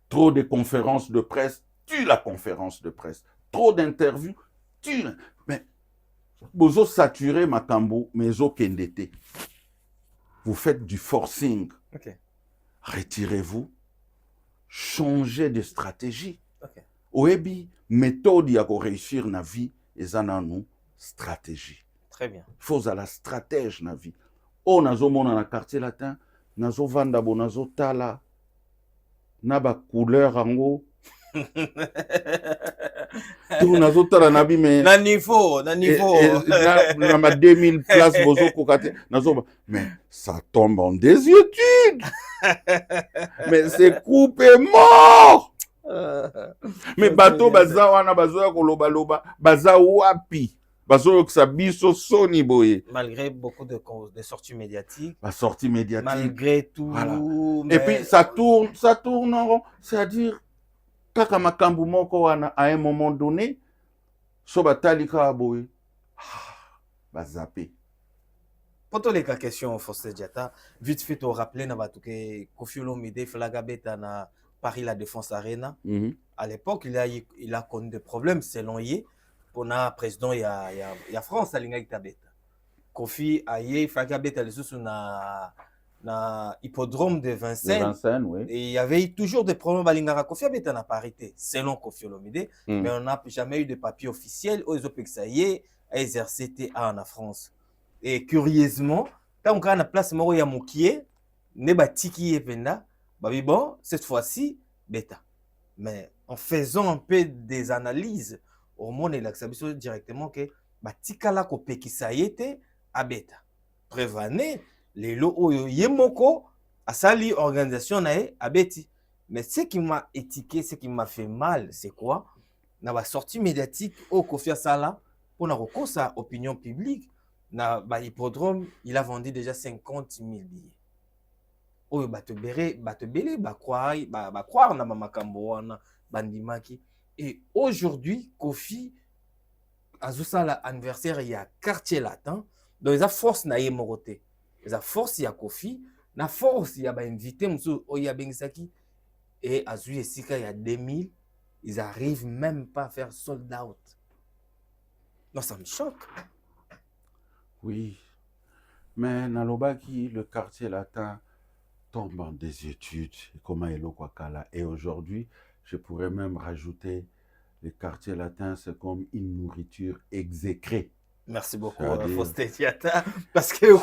Trop de conférences de presse tue la conférence de presse. Trop d'interviews tue. Mais bozo saturé makambo mezo kendete. Vous faites du forcing. Ok. Retirez-vous. Changez de stratégie. Ok. Oebi méthode ya ko réussir na vie ezana nous stratégie. Très bien. Faut à la stratège na vie. Oh nazo mona na quartier latin, nazo vanda bo nazo tala na ba couleur ango. Tout nazo tala na bi mais na niveau na ma 2000 places bozo kokate nazo mais ça tombe en désuétude. Mais c'est coupé mort. Mais bateau baza wana bazo ya koloba loba baza wapi bazo yoksa biso soni boye malgré beaucoup de sorties médiatiques, la sortie médiatique malgré tout, voilà. Mais... Et puis ça tourne en rond, c'est-à-dire kaka makambu moko wana à un moment donné so batali ka boye bazape. Pour tous les cas questions Faustin Diatta, vite fait au rappeler na batuke Koffi Olomide Flagabeta na Paris La Défense Arena. À l'époque, il a connu des problèmes, selon lui. Pour le président, il y a France, à l'Ingaïtabeta. Koffi Aye, Flagabeta, les sous na hippodrome de Vincennes. Oui. Et il y avait toujours des problèmes à l'Ingara. Koffi Abeta n'a pas arrêté, selon Koffi Olomide. Mais on n'a jamais eu de papier officiel aux OPEXAIE à exercer TA en France. Et curieusement, quand on a la place Moro Yamoukie, Neba Tiki et Penda, bon, cette fois-ci, bêta. Mais en faisant un peu des analyses, au monde, il a directement que Tikala Kope qui ça y était à bêta. Prévané, les lots Yemoko, à sali organisation à bêti. Mais ce qui m'a étiqué, ce qui m'a fait mal, c'est quoi? Dans la sortie médiatique au Koffi Sala, pour la recours à opinion publique, dans l'hippodrome, il a vendu déjà 50 000 billets. Oyo batebele croire na makambo wana bandimaki. Et aujourd'hui Koffi azosala anniversaire ya quartier latin, donc la force na ye morote, la force ya Koffi na force ya ba invité muso oya bengisaki et azui esika ya 2000, ils arrivent même pas à faire sold out. Non, ça me choque. Oui, mais nalobaki le quartier latin tombe en désuétude, comment est Kwakala. Et aujourd'hui, je pourrais même rajouter, le quartier latin, c'est comme une nourriture exécrée. Merci beaucoup, Faustin Diatta. Parce que,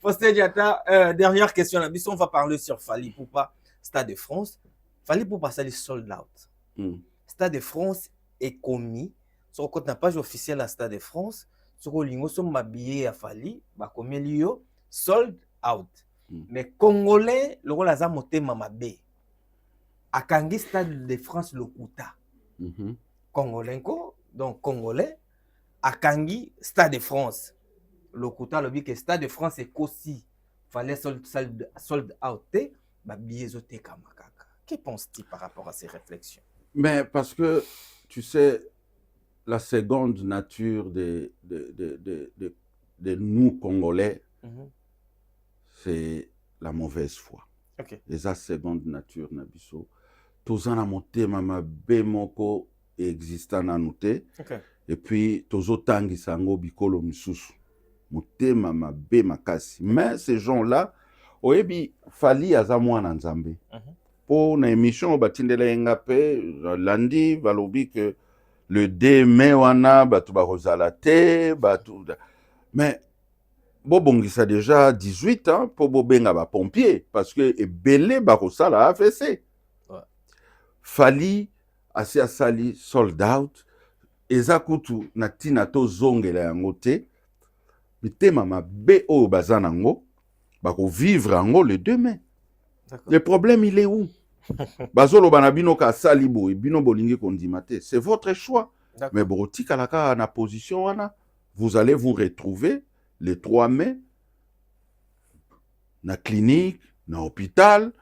Faustin Diatta, dernière question, on va parler sur Fally Ipupa, Stade de France. Fally Ipupa, c'est le sold out. Stade de France est commis, sur la page officielle à Stade de France, sur le lingo, sur ma billet à Fally, comme il sold out. Mais Congolais, le rôle à moté mamabe. Akangi Stade de France le Kuta. Congolais, donc Congolais, Akangi Stade de France. Le Kuta, le but que Stade de France est aussi. Fallait sold out. Bah, biaisoté kamakaka. Que penses-tu par rapport à ces réflexions? Mais parce que, tu sais, la seconde nature de nous Congolais, c'est la mauvaise foi. Okay. Et la seconde nature, Nabiso. Tous na monté mama bemoko existant na noté. Et puis, tozo tangi sango bikolo misusu. Monté mama be makasi. Mais ces gens-là, oyebi Fally aza mwana nzambe. Pour une émission, batindela engapé, lundi, balobi que le 2 mai, wana, batu barozala te, batu. Mais, bobongisa déjà 18 ans pour bobenga ba pompier, parce que ebele barosala AVC. Ouais. Fali, asi asali, sold out, eza kutu na tina to zongela yango te, mitema mabe oyo baza nango, bako vivre yango le 2 mai. Le problème, il est où? Bazolo banabino ka salibo et bino bolingi kondimate. C'est votre choix. Mais boroti kalaka na position wana, vous allez vous retrouver le 3 mai na clinique, na hôpital,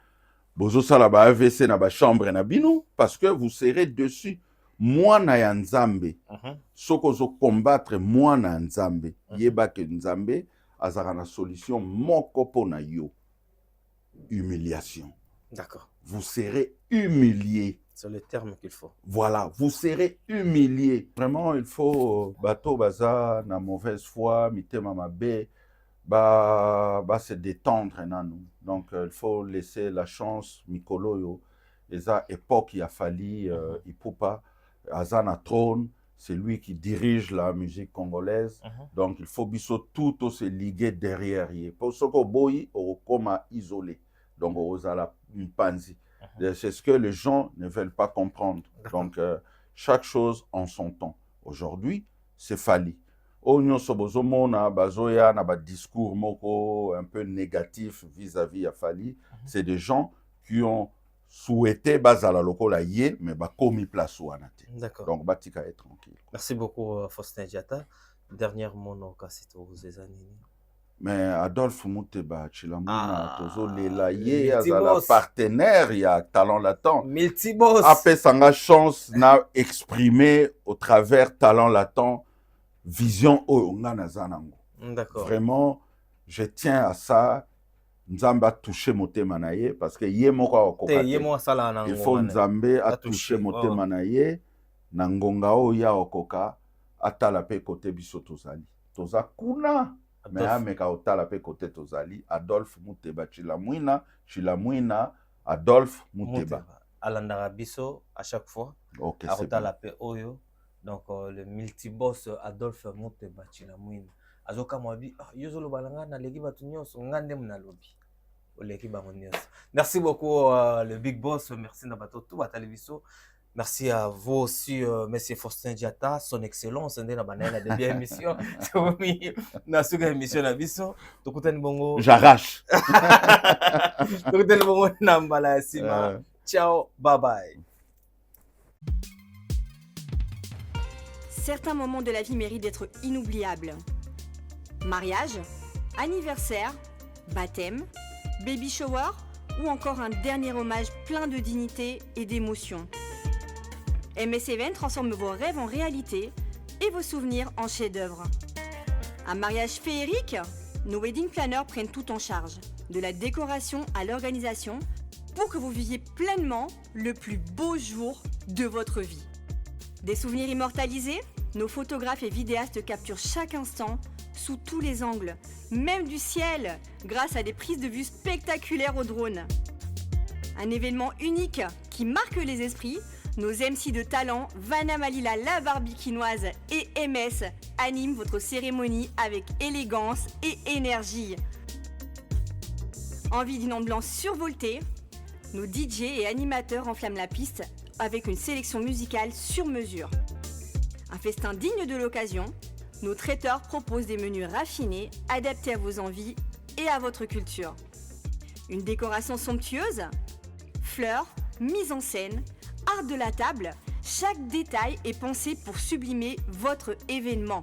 bozo sala ba AVC na ba chambre na bino parce que vous serez dessus. Moi na ya Nzambe. Soko zo combattre moi na Nzambe. Yeba ke Nzambe azara na solution moko po na yo. Humiliation. D'accord. Vous serez humilié. C'est le terme qu'il faut. Voilà, vous serez humilié. Vraiment, il faut bateau baza na mauvaise foi, mitema mabe, se détendre nanu. Donc il faut laisser la chance mikolo yo. Eza époque il a fallu ipupa azana trône, c'est lui qui dirige la musique congolaise. Donc il faut biso tout se liguer derrière lui. Pour ce que boy au coma isolé. Donc ozala mpanzi. C'est ce que les gens ne veulent pas comprendre. Donc, chaque chose en son temps. Aujourd'hui, c'est Fali. Onyo sobozomo na bazoya na ba discours moko un peu négatif vis-à-vis à Fali. C'est des gens qui ont souhaité bazala lokola yé, mais ba komi place wanate. D'accord. Donc, batika est tranquille. Merci beaucoup, Faustin Diatta. Dernier mot, non, c'est aux années. Mais Adolphe Mouteba, Chilamuna, Tozo Lelaye, azala partenaire, il y a talent latent. Multiboss. Après, sanga chance n'a exprimé au travers talent latent, vision oyonga nazanango. D'accord. Vraiment, je tiens à ça. Nzamba touché motema na ye parce que ye moko okokate. Il faut Nzambe a touché motema na ye na ngonga oya okoka atala pe côté biso tozali. Toza kuna. Mais ameka otala pe côté tozali Adolphe Mouteba Chilamwina Adolphe Mouteba alandara biso à chaque fois. OK, c'est otala pe oyo. Donc le multiboss Adolphe Mouteba Chilamwina azoka mwabi yozolo balanga na leki batu nyonso ngande mna lobi oleki bango nyonso. Merci beaucoup le big boss, merci na bato tout batali biso. Merci à vous aussi, Monsieur Faustin Diatta, son excellence, on est dans la deuxième émission. Na suga émission na biso, tokutani bongo. J'arrache. Tokutani bongo na mbala sima. Ciao, bye bye. Certains moments de la vie méritent d'être inoubliables. Mariage, anniversaire, baptême, baby shower ou encore un dernier hommage plein de dignité et d'émotion. MS Event transforme vos rêves en réalité et vos souvenirs en chef-d'œuvre. Un mariage féerique? Nos wedding planners prennent tout en charge, de la décoration à l'organisation, pour que vous viviez pleinement le plus beau jour de votre vie. Des souvenirs immortalisés? Nos photographes et vidéastes capturent chaque instant sous tous les angles, même du ciel, grâce à des prises de vue spectaculaires au drone. Un événement unique qui marque les esprits. Nos MC de talent, Vanna Malila, la barbikinoise et MS animent votre cérémonie avec élégance et énergie. Envie d'une ambiance survoltée? Nos DJ et animateurs enflamment la piste avec une sélection musicale sur mesure. Un festin digne de l'occasion, nos traiteurs proposent des menus raffinés, adaptés à vos envies et à votre culture. Une décoration somptueuse? Fleurs, mise en scène, art de la table, chaque détail est pensé pour sublimer votre événement.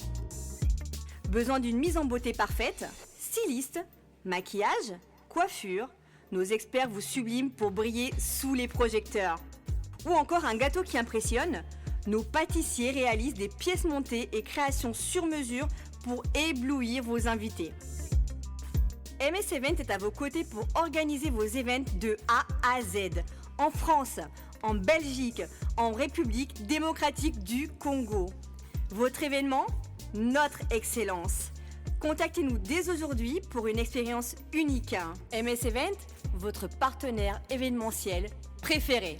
Besoin d'une mise en beauté parfaite? Styliste, maquillage, coiffure, nos experts vous subliment pour briller sous les projecteurs. Ou encore un gâteau qui impressionne? Nos pâtissiers réalisent des pièces montées et créations sur mesure pour éblouir vos invités. MS Event est à vos côtés pour organiser vos événements de A à Z, en France, en Belgique, en République démocratique du Congo. Votre événement? Notre excellence. Contactez-nous dès aujourd'hui pour une expérience unique. MS Event, votre partenaire événementiel préférés.